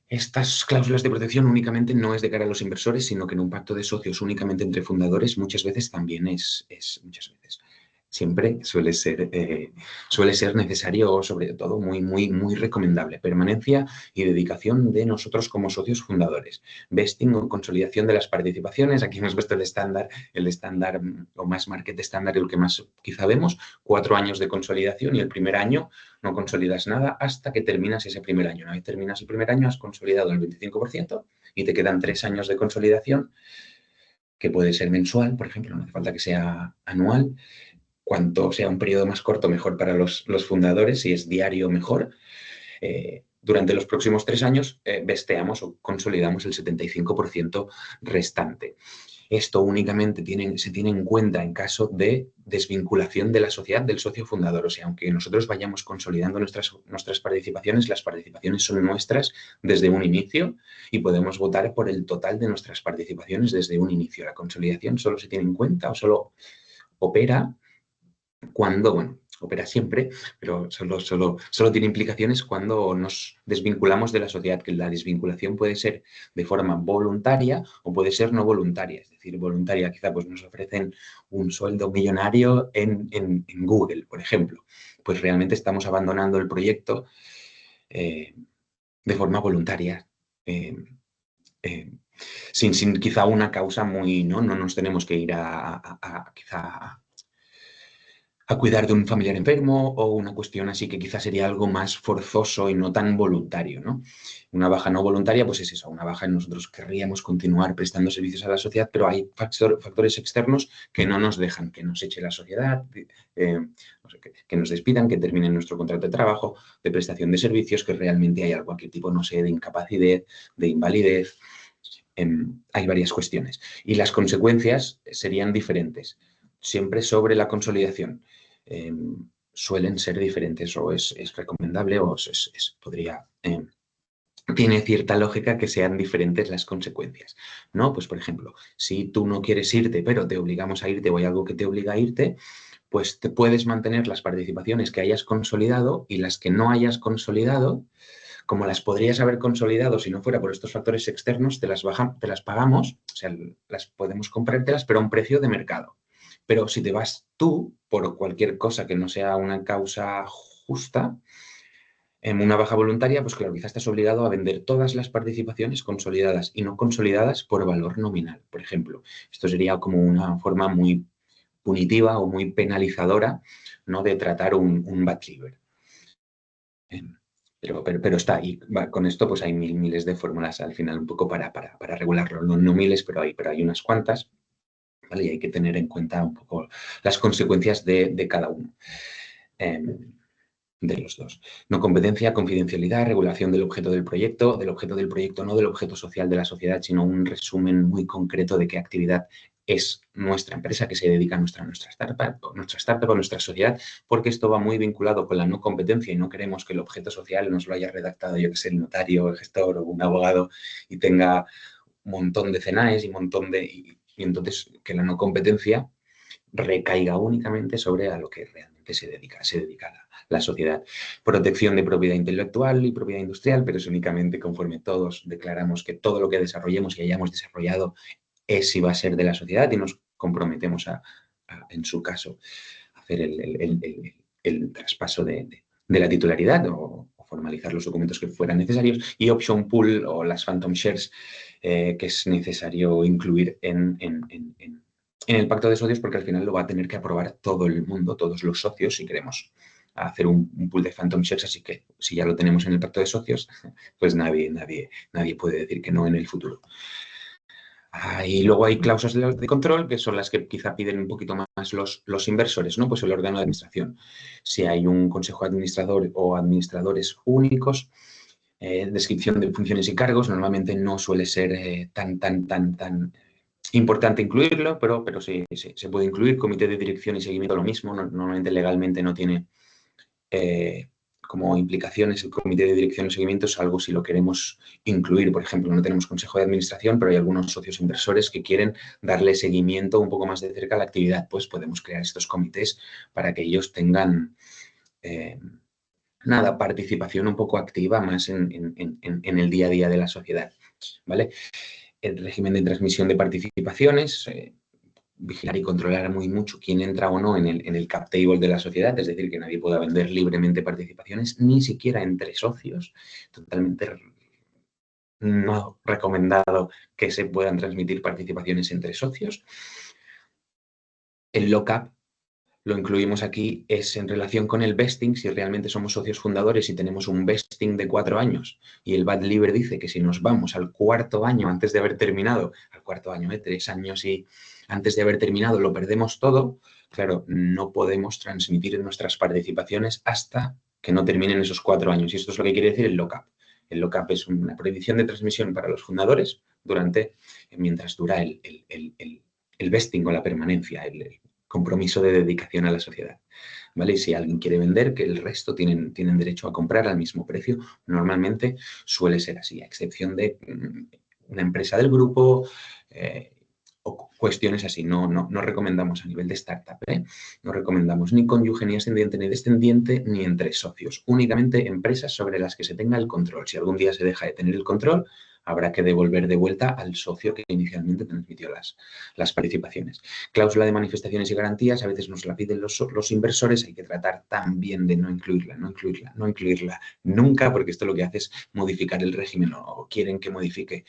Estas cláusulas de protección únicamente no es de cara a los inversores, sino que en un pacto de socios únicamente entre fundadores muchas veces también siempre suele ser necesario o sobre todo muy, muy, muy recomendable. Permanencia y dedicación de nosotros como socios fundadores. Vesting o consolidación de las participaciones. Aquí hemos puesto el estándar o más market estándar, el que más quizá vemos. 4 años de consolidación y el primer año no consolidas nada hasta que terminas ese primer año. Una vez terminas el primer año has consolidado el 25% y te quedan 3 años de consolidación, que puede ser mensual, por ejemplo, no hace falta que sea anual. Cuanto sea un periodo más corto, mejor para los fundadores. Si es diario, mejor. Durante los próximos 3 años vesteamos o consolidamos el 75% restante. Esto únicamente se tiene en cuenta en caso de desvinculación de la sociedad del socio fundador. O sea, aunque nosotros vayamos consolidando nuestras participaciones, las participaciones son nuestras desde un inicio y podemos votar por el total de nuestras participaciones desde un inicio. La consolidación solo se tiene en cuenta o solo opera cuando, bueno, opera siempre, pero solo tiene implicaciones cuando nos desvinculamos de la sociedad, que la desvinculación puede ser de forma voluntaria o puede ser no voluntaria. Es decir, voluntaria quizá pues nos ofrecen un sueldo millonario en Google, por ejemplo. Pues realmente estamos abandonando el proyecto de forma voluntaria, sin quizá una causa muy, no nos tenemos que ir quizá a cuidar de un familiar enfermo o una cuestión así que quizás sería algo más forzoso y no tan voluntario, ¿no? Una baja no voluntaria, pues es eso, una baja en nosotros querríamos continuar prestando servicios a la sociedad, pero hay factores externos que no nos dejan, que nos eche la sociedad, que nos despidan, que termine nuestro contrato de trabajo, de prestación de servicios, que realmente hay cualquier tipo, no sé, de incapacidad, de invalidez. Hay varias cuestiones. Y las consecuencias serían diferentes, siempre sobre la consolidación. Suelen ser diferentes o es recomendable o tiene cierta lógica que sean diferentes las consecuencias, ¿no? Pues, por ejemplo, si tú no quieres irte, pero te obligamos a irte o hay algo que te obliga a irte, pues te puedes mantener las participaciones que hayas consolidado y las que no hayas consolidado, como las podrías haber consolidado si no fuera por estos factores externos, te las pagamos, o sea, las podemos comprártelas, pero a un precio de mercado. Pero si te vas tú, por cualquier cosa que no sea una causa justa, en una baja voluntaria, pues claro, quizás estás obligado a vender todas las participaciones consolidadas y no consolidadas por valor nominal, por ejemplo. Esto sería como una forma muy punitiva o muy penalizadora, ¿no?, de tratar un bad liver. Pero está, y con esto pues hay miles de fórmulas al final un poco para regularlo. No miles, pero hay unas cuantas, ¿vale? Y hay que tener en cuenta un poco las consecuencias de cada uno. De los dos. No competencia, confidencialidad, regulación del objeto del proyecto no del objeto social de la sociedad, sino un resumen muy concreto de qué actividad es nuestra empresa, que se dedica a nuestra startup o nuestra sociedad, porque esto va muy vinculado con la no competencia y no queremos que el objeto social nos lo haya redactado, yo que sé, el notario, el gestor o un abogado y tenga un montón de CNAEs y y entonces que la no competencia recaiga únicamente sobre a lo que realmente se dedica la sociedad. Protección de propiedad intelectual y propiedad industrial, pero es únicamente conforme todos declaramos que todo lo que desarrollemos y hayamos desarrollado es y va a ser de la sociedad y nos comprometemos en su caso, a hacer el traspaso de la titularidad o formalizar los documentos que fueran necesarios, y option pool o las phantom shares que es necesario incluir en el pacto de socios, porque al final lo va a tener que aprobar todo el mundo, todos los socios, si queremos hacer un pool de phantom shares, así que si ya lo tenemos en el pacto de socios, pues nadie puede decir que no en el futuro. Y luego hay cláusulas de control, que son las que quizá piden un poquito más los inversores, ¿no? Pues el órgano de administración. Si hay un consejo administrador o administradores únicos, descripción de funciones y cargos, normalmente no suele ser tan importante incluirlo, pero sí, se puede incluir. Comité de dirección y seguimiento, lo mismo. Normalmente legalmente no tiene como implicaciones el comité de dirección y seguimiento, es algo si lo queremos incluir. Por ejemplo, no tenemos consejo de administración, pero hay algunos socios inversores que quieren darle seguimiento un poco más de cerca a la actividad. Pues podemos crear estos comités para que ellos tengan participación un poco activa más en el día a día de la sociedad, ¿vale? El régimen de transmisión de participaciones, vigilar y controlar muy mucho quién entra o no en el cap table de la sociedad, es decir, que nadie pueda vender libremente participaciones, ni siquiera entre socios. Totalmente no recomendado que se puedan transmitir participaciones entre socios. El lock-up lo incluimos aquí, es en relación con el vesting. Si realmente somos socios fundadores y tenemos un vesting de 4 años y el bad liver dice que si nos vamos al 4.º año antes de haber terminado, al 4.º año, 3 años y antes de haber terminado lo perdemos todo, claro, no podemos transmitir nuestras participaciones hasta que no terminen esos 4 años. Y esto es lo que quiere decir el lock-up. El lock-up es una prohibición de transmisión para los fundadores mientras dura el vesting o la permanencia, el compromiso de dedicación a la sociedad, ¿vale? Y si alguien quiere vender, que el resto tienen derecho a comprar al mismo precio. Normalmente suele ser así, a excepción de una empresa del grupo o cuestiones así. No recomendamos a nivel de startup, no recomendamos ni cónyuge, ni ascendiente, ni descendiente, ni entre socios. Únicamente empresas sobre las que se tenga el control. Si algún día se deja de tener el control, habrá que devolver de vuelta al socio que inicialmente transmitió las participaciones. Cláusula de manifestaciones y garantías, a veces nos la piden los inversores, hay que tratar también de no incluirla nunca, porque esto lo que hace es modificar el régimen, o quieren que modifique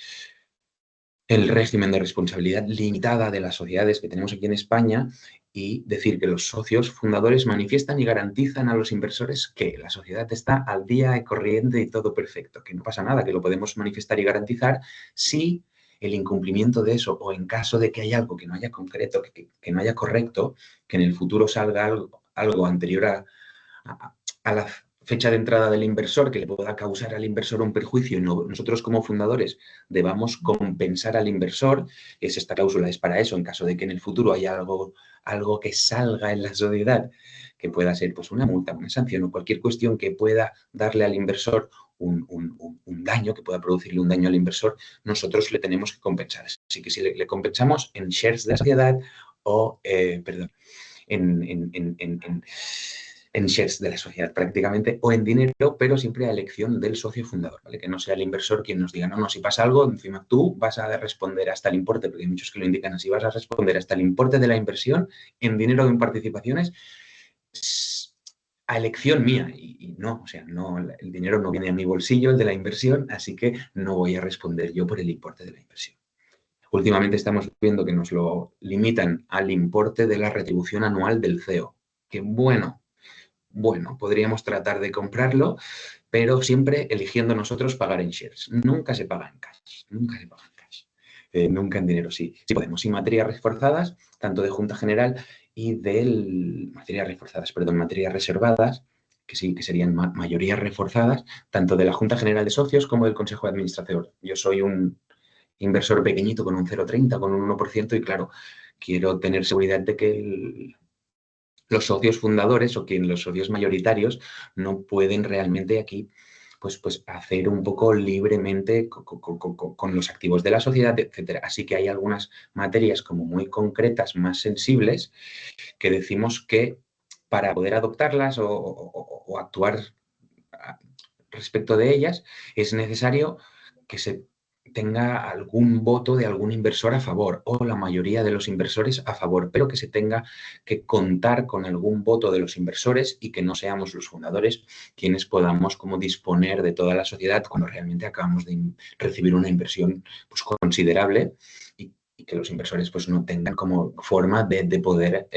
el régimen de responsabilidad limitada de las sociedades que tenemos aquí en España y decir que los socios fundadores manifiestan y garantizan a los inversores que la sociedad está al día y corriente y todo perfecto, que no pasa nada, que lo podemos manifestar y garantizar si el incumplimiento de eso, o en caso de que haya algo que no haya concreto, que no haya correcto, que en el futuro salga algo anterior a la fecha de entrada del inversor que le pueda causar al inversor un perjuicio y nosotros como fundadores debamos compensar al inversor, esta cláusula es para eso, en caso de que en el futuro haya algo que salga en la sociedad que pueda ser pues una multa, una sanción o cualquier cuestión que pueda darle al inversor un daño, que pueda producirle un daño al inversor, nosotros le tenemos que compensar. Así que si le compensamos en shares de la sociedad o, en shares de la sociedad prácticamente, o en dinero, pero siempre a elección del socio fundador, ¿vale? Que no sea el inversor quien nos diga, no, si pasa algo, encima tú vas a responder hasta el importe, porque hay muchos que lo indican así, vas a responder hasta el importe de la inversión en dinero o en participaciones a elección mía. Y no, o sea, no, el dinero no viene a mi bolsillo, el de la inversión, así que no voy a responder yo por el importe de la inversión. Últimamente estamos viendo que nos lo limitan al importe de la retribución anual del CEO, que bueno, podríamos tratar de comprarlo, pero siempre eligiendo nosotros pagar en shares. Nunca se paga en cash, nunca se paga en cash. Nunca en dinero, sí podemos. Y materias reforzadas, tanto de Junta General y materias reservadas, que sí, que serían mayorías reforzadas, tanto de la Junta General de Socios como del Consejo de Administración. Yo soy un inversor pequeñito con un 0,30, con un 1%, y claro, quiero tener seguridad de que los socios fundadores o los socios mayoritarios no pueden realmente aquí pues hacer un poco libremente con los activos de la sociedad, etcétera. Así que hay algunas materias como muy concretas, más sensibles, que decimos que para poder adoptarlas o actuar respecto de ellas es necesario que se tenga algún voto de algún inversor a favor o la mayoría de los inversores a favor, pero que se tenga que contar con algún voto de los inversores y que no seamos los fundadores quienes podamos como disponer de toda la sociedad cuando realmente acabamos de recibir una inversión pues considerable y que los inversores pues no tengan como forma de poder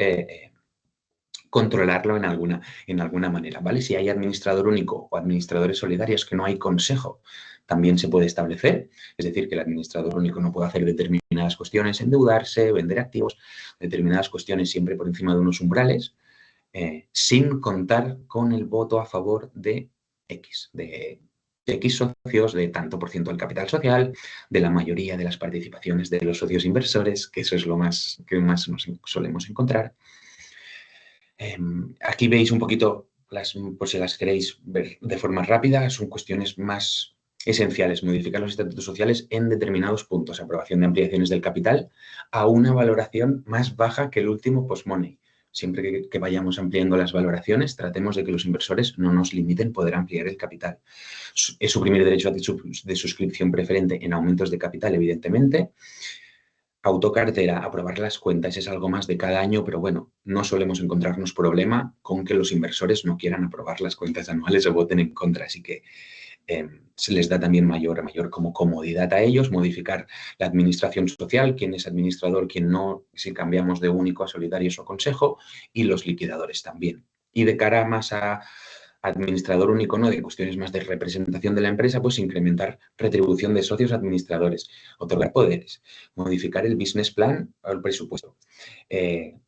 controlarlo en alguna manera, ¿vale? Si hay administrador único o administradores solidarios que no hay consejo, también se puede establecer, es decir, que el administrador único no puede hacer determinadas cuestiones, endeudarse, vender activos, determinadas cuestiones siempre por encima de unos umbrales, sin contar con el voto a favor de X, de X socios, de tanto por ciento del capital social, de la mayoría de las participaciones de los socios inversores, que eso es lo que más nos solemos encontrar. Aquí veis un poquito, por si las queréis ver de forma rápida, son cuestiones más esenciales. Modificar los estatutos sociales en determinados puntos. Aprobación de ampliaciones del capital a una valoración más baja que el último post-money. Siempre que vayamos ampliando las valoraciones, tratemos de que los inversores no nos limiten poder ampliar el capital. Suprimir derecho de suscripción preferente en aumentos de capital, evidentemente. Autocartera, aprobar las cuentas es algo más de cada año, pero bueno, no solemos encontrarnos problema con que los inversores no quieran aprobar las cuentas anuales o voten en contra, así que se les da también mayor como comodidad a ellos. Modificar la administración social, quién es administrador, quién no, si cambiamos de único a solidarios o consejo, y los liquidadores también. Y de cara más a administrador único, ¿no?, de cuestiones más de representación de la empresa, pues incrementar retribución de socios administradores, otorgar poderes, modificar el business plan o el presupuesto,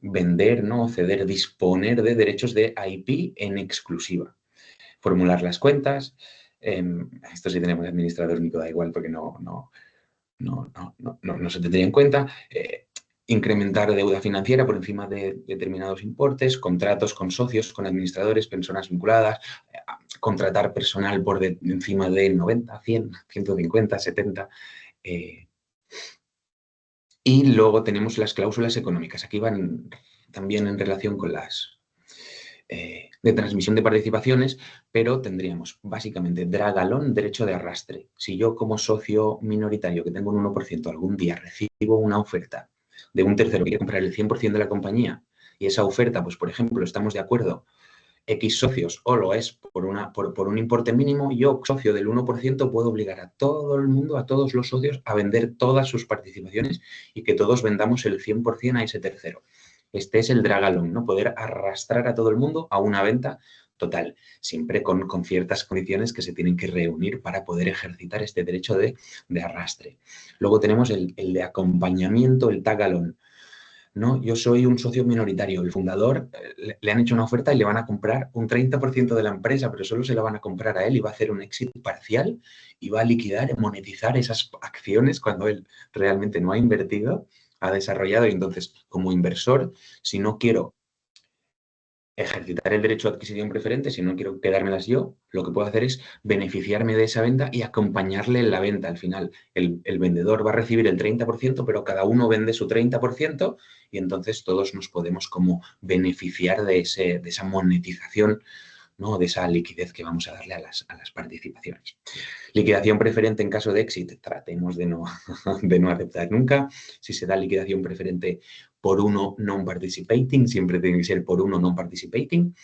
vender, ¿no?, ceder, disponer de derechos de IP en exclusiva, formular las cuentas. Esto si tenemos administrador único da igual porque no se tendría en cuenta. Incrementar deuda financiera por encima de determinados importes, contratos con socios, con administradores, personas vinculadas, contratar personal por encima de 90, 100, 150, 70. Y luego tenemos las cláusulas económicas. Aquí van también en relación con las de transmisión de participaciones, pero tendríamos básicamente drag-along, derecho de arrastre. Si yo como socio minoritario que tengo un 1% algún día recibo una oferta de un tercero que quiere comprar el 100% de la compañía y esa oferta, pues por ejemplo, estamos de acuerdo, X socios o lo es por un importe mínimo, yo, socio del 1%, puedo obligar a todo el mundo, a todos los socios, a vender todas sus participaciones y que todos vendamos el 100% a ese tercero. Este es el drag-along, ¿no? Poder arrastrar a todo el mundo a una venta total, siempre con ciertas condiciones que se tienen que reunir para poder ejercitar este derecho de arrastre. Luego tenemos el de acompañamiento, el tag-along, ¿no? Yo soy un socio minoritario, el fundador le han hecho una oferta y le van a comprar un 30% de la empresa, pero solo se la van a comprar a él y va a hacer un exit parcial y va a liquidar, monetizar esas acciones cuando él realmente no ha invertido, ha desarrollado. Y entonces, como inversor, si no quiero ejercitar el derecho a adquisición preferente, si no quiero quedármelas yo, lo que puedo hacer es beneficiarme de esa venta y acompañarle en la venta. Al final, el vendedor va a recibir el 30%, pero cada uno vende su 30% y entonces todos nos podemos como beneficiar de esa monetización, ¿no? De esa liquidez que vamos a darle a las participaciones. Liquidación preferente en caso de éxito, tratemos de no aceptar nunca. Si se da liquidación preferente por uno non-participating, siempre tiene que ser por uno non-participating.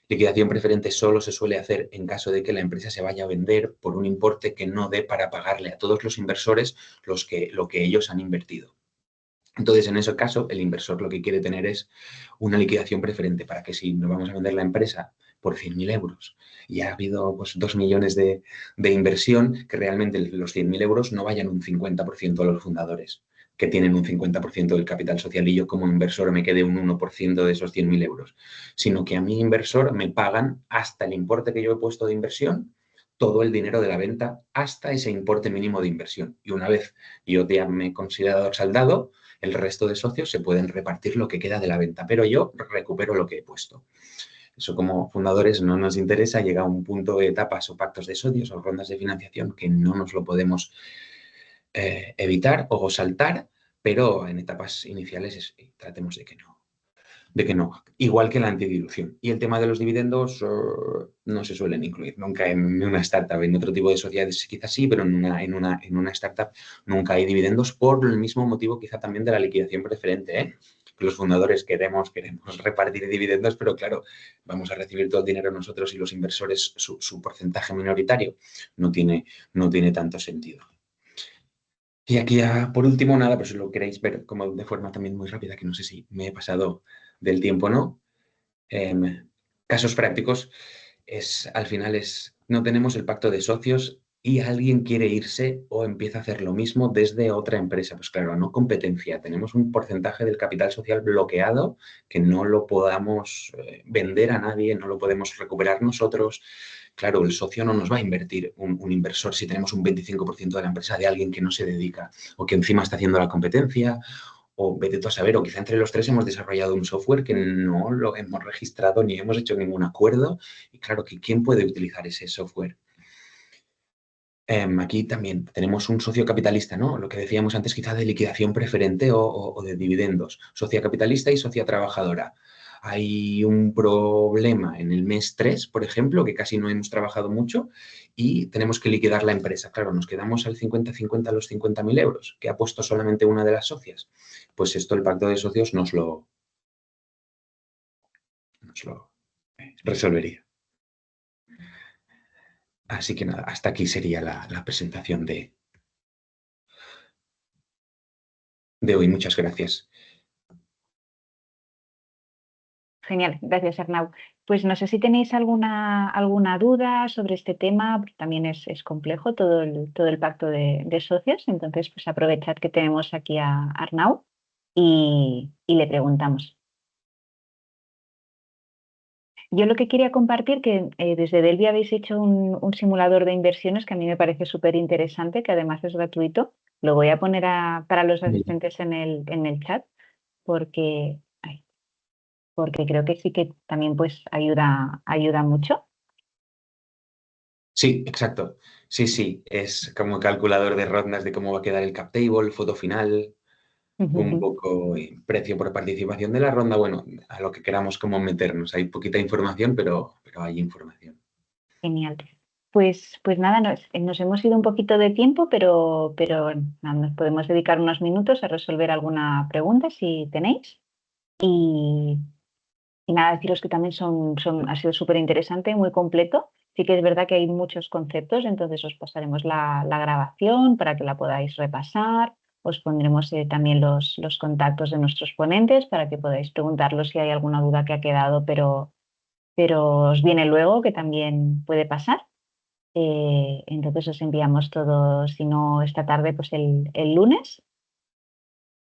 Liquidación preferente solo se suele hacer en caso de que la empresa se vaya a vender por un importe que no dé para pagarle a todos los inversores lo que ellos han invertido. Entonces, en ese caso, el inversor lo que quiere tener es una liquidación preferente para que si nos vamos a vender la empresa por 100.000 euros y ha habido pues, 2 millones de inversión, que realmente los 100.000 euros no vayan un 50% a los fundadores, que tienen un 50% del capital social y yo como inversor me quede un 1% de esos 100.000 euros, sino que a mi inversor me pagan hasta el importe que yo he puesto de inversión, todo el dinero de la venta hasta ese importe mínimo de inversión. Y una vez yo ya me he considerado saldado, el resto de socios se pueden repartir lo que queda de la venta, pero yo recupero lo que he puesto. Eso como fundadores no nos interesa, llega a un punto de etapas o pactos de socios o rondas de financiación que no nos lo podemos evitar o saltar, pero en etapas iniciales tratemos de que no. Igual que la antidilución. Y el tema de los dividendos no se suelen incluir nunca en una startup. En otro tipo de sociedades quizás sí, pero en una startup nunca hay dividendos por el mismo motivo quizá también de la liquidación preferente, ¿eh? Los fundadores queremos repartir dividendos, pero claro, vamos a recibir todo el dinero nosotros y los inversores su porcentaje minoritario. No tiene tanto sentido. Y aquí ya, por último, nada, pues si lo queréis ver como de forma también muy rápida, que no sé si me he pasado del tiempo o no. Casos prácticos, al final no tenemos el pacto de socios y alguien quiere irse o empieza a hacer lo mismo desde otra empresa. Pues claro, no competencia. Tenemos un porcentaje del capital social bloqueado que no lo podamos vender a nadie, no lo podemos recuperar nosotros. Claro, el socio no nos va a invertir, un inversor, si tenemos un 25% de la empresa de alguien que no se dedica o que encima está haciendo la competencia, o vete tú a saber, o quizá entre los tres hemos desarrollado un software que no lo hemos registrado ni hemos hecho ningún acuerdo. Y claro, ¿quién puede utilizar ese software? Aquí también tenemos un socio capitalista, ¿no? Lo que decíamos antes quizá de liquidación preferente o de dividendos. Socia capitalista y socia trabajadora. Hay un problema en el mes 3, por ejemplo, que casi no hemos trabajado mucho y tenemos que liquidar la empresa. Claro, nos quedamos al 50-50 a los 50.000 euros, que ha puesto solamente una de las socias. Pues esto el pacto de socios nos lo resolvería. Así que nada, hasta aquí sería la presentación de hoy. Muchas gracias. Genial, gracias Arnau. Pues no sé si tenéis alguna duda sobre este tema, porque también es complejo todo el pacto de socios, entonces pues aprovechad que tenemos aquí a Arnau y le preguntamos. Yo lo que quería compartir, que desde Delvi habéis hecho un simulador de inversiones que a mí me parece súper interesante, que además es gratuito. Lo voy a poner para los asistentes en el chat, porque creo que sí que también pues ayuda mucho. Sí, exacto. Sí, es como calculador de rondas de cómo va a quedar el cap table, foto final, un poco precio por participación de la ronda, bueno, a lo que queramos como meternos. Hay poquita información, pero hay información. Genial. Pues nada, nos hemos ido un poquito de tiempo, pero nada, nos podemos dedicar unos minutos a resolver alguna pregunta si tenéis. Y nada, deciros que también ha sido súper interesante, muy completo. Sí que es verdad que hay muchos conceptos, entonces os pasaremos la grabación para que la podáis repasar. Os pondremos también los contactos de nuestros ponentes para que podáis preguntarlos si hay alguna duda que ha quedado, pero os viene luego, que también puede pasar. Entonces os enviamos todo, si no esta tarde, pues el lunes.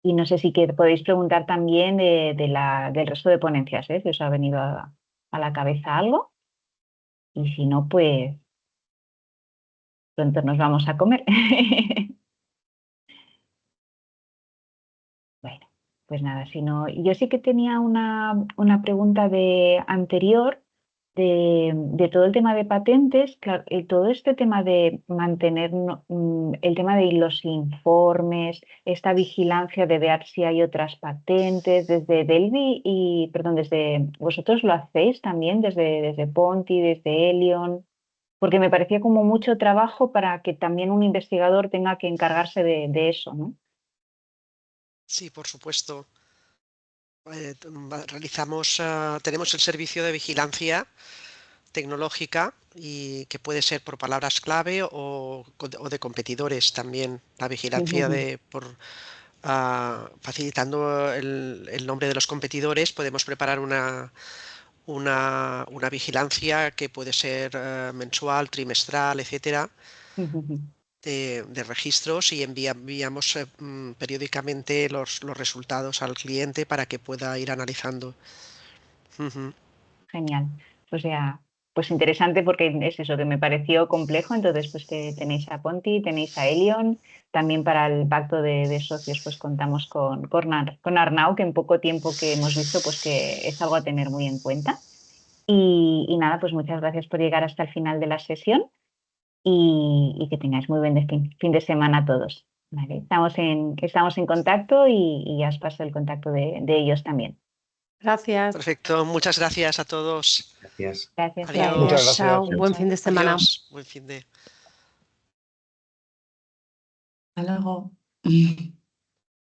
Y no sé si podéis preguntar también del resto de ponencias, si os ha venido a la cabeza algo. Y si no, pues pronto nos vamos a comer. Bueno, pues nada, si no, yo sí que tenía una pregunta anterior de todo el tema de patentes, claro, todo este tema de mantener el tema de los informes, esta vigilancia de ver si hay otras patentes, desde Delphi desde vosotros lo hacéis también, desde Ponti, desde Helion, porque me parecía como mucho trabajo para que también un investigador tenga que encargarse de eso, ¿no? Sí, por supuesto. Tenemos el servicio de vigilancia tecnológica y que puede ser por palabras clave o de competidores también. La vigilancia facilitando el nombre de los competidores, podemos preparar una vigilancia que puede ser mensual, trimestral, etcétera, de registros, y enviamos periódicamente los resultados al cliente para que pueda ir analizando. Genial. O sea, pues interesante porque es eso que me pareció complejo. Entonces, pues tenéis a Ponti, tenéis a Helion. También para el pacto de socios, pues contamos con Arnau, que en poco tiempo que hemos visto, pues que es algo a tener muy en cuenta. Y nada, pues muchas gracias por llegar hasta el final de la sesión y que tengáis muy buen fin de semana a todos. ¿Vale? Estamos en contacto y ya os paso el contacto de ellos también. Gracias. Perfecto, muchas gracias a todos. Gracias. Gracias. Adiós. Muchas gracias. Chao. Buen fin de semana. Adiós. Buen fin de. Hasta luego.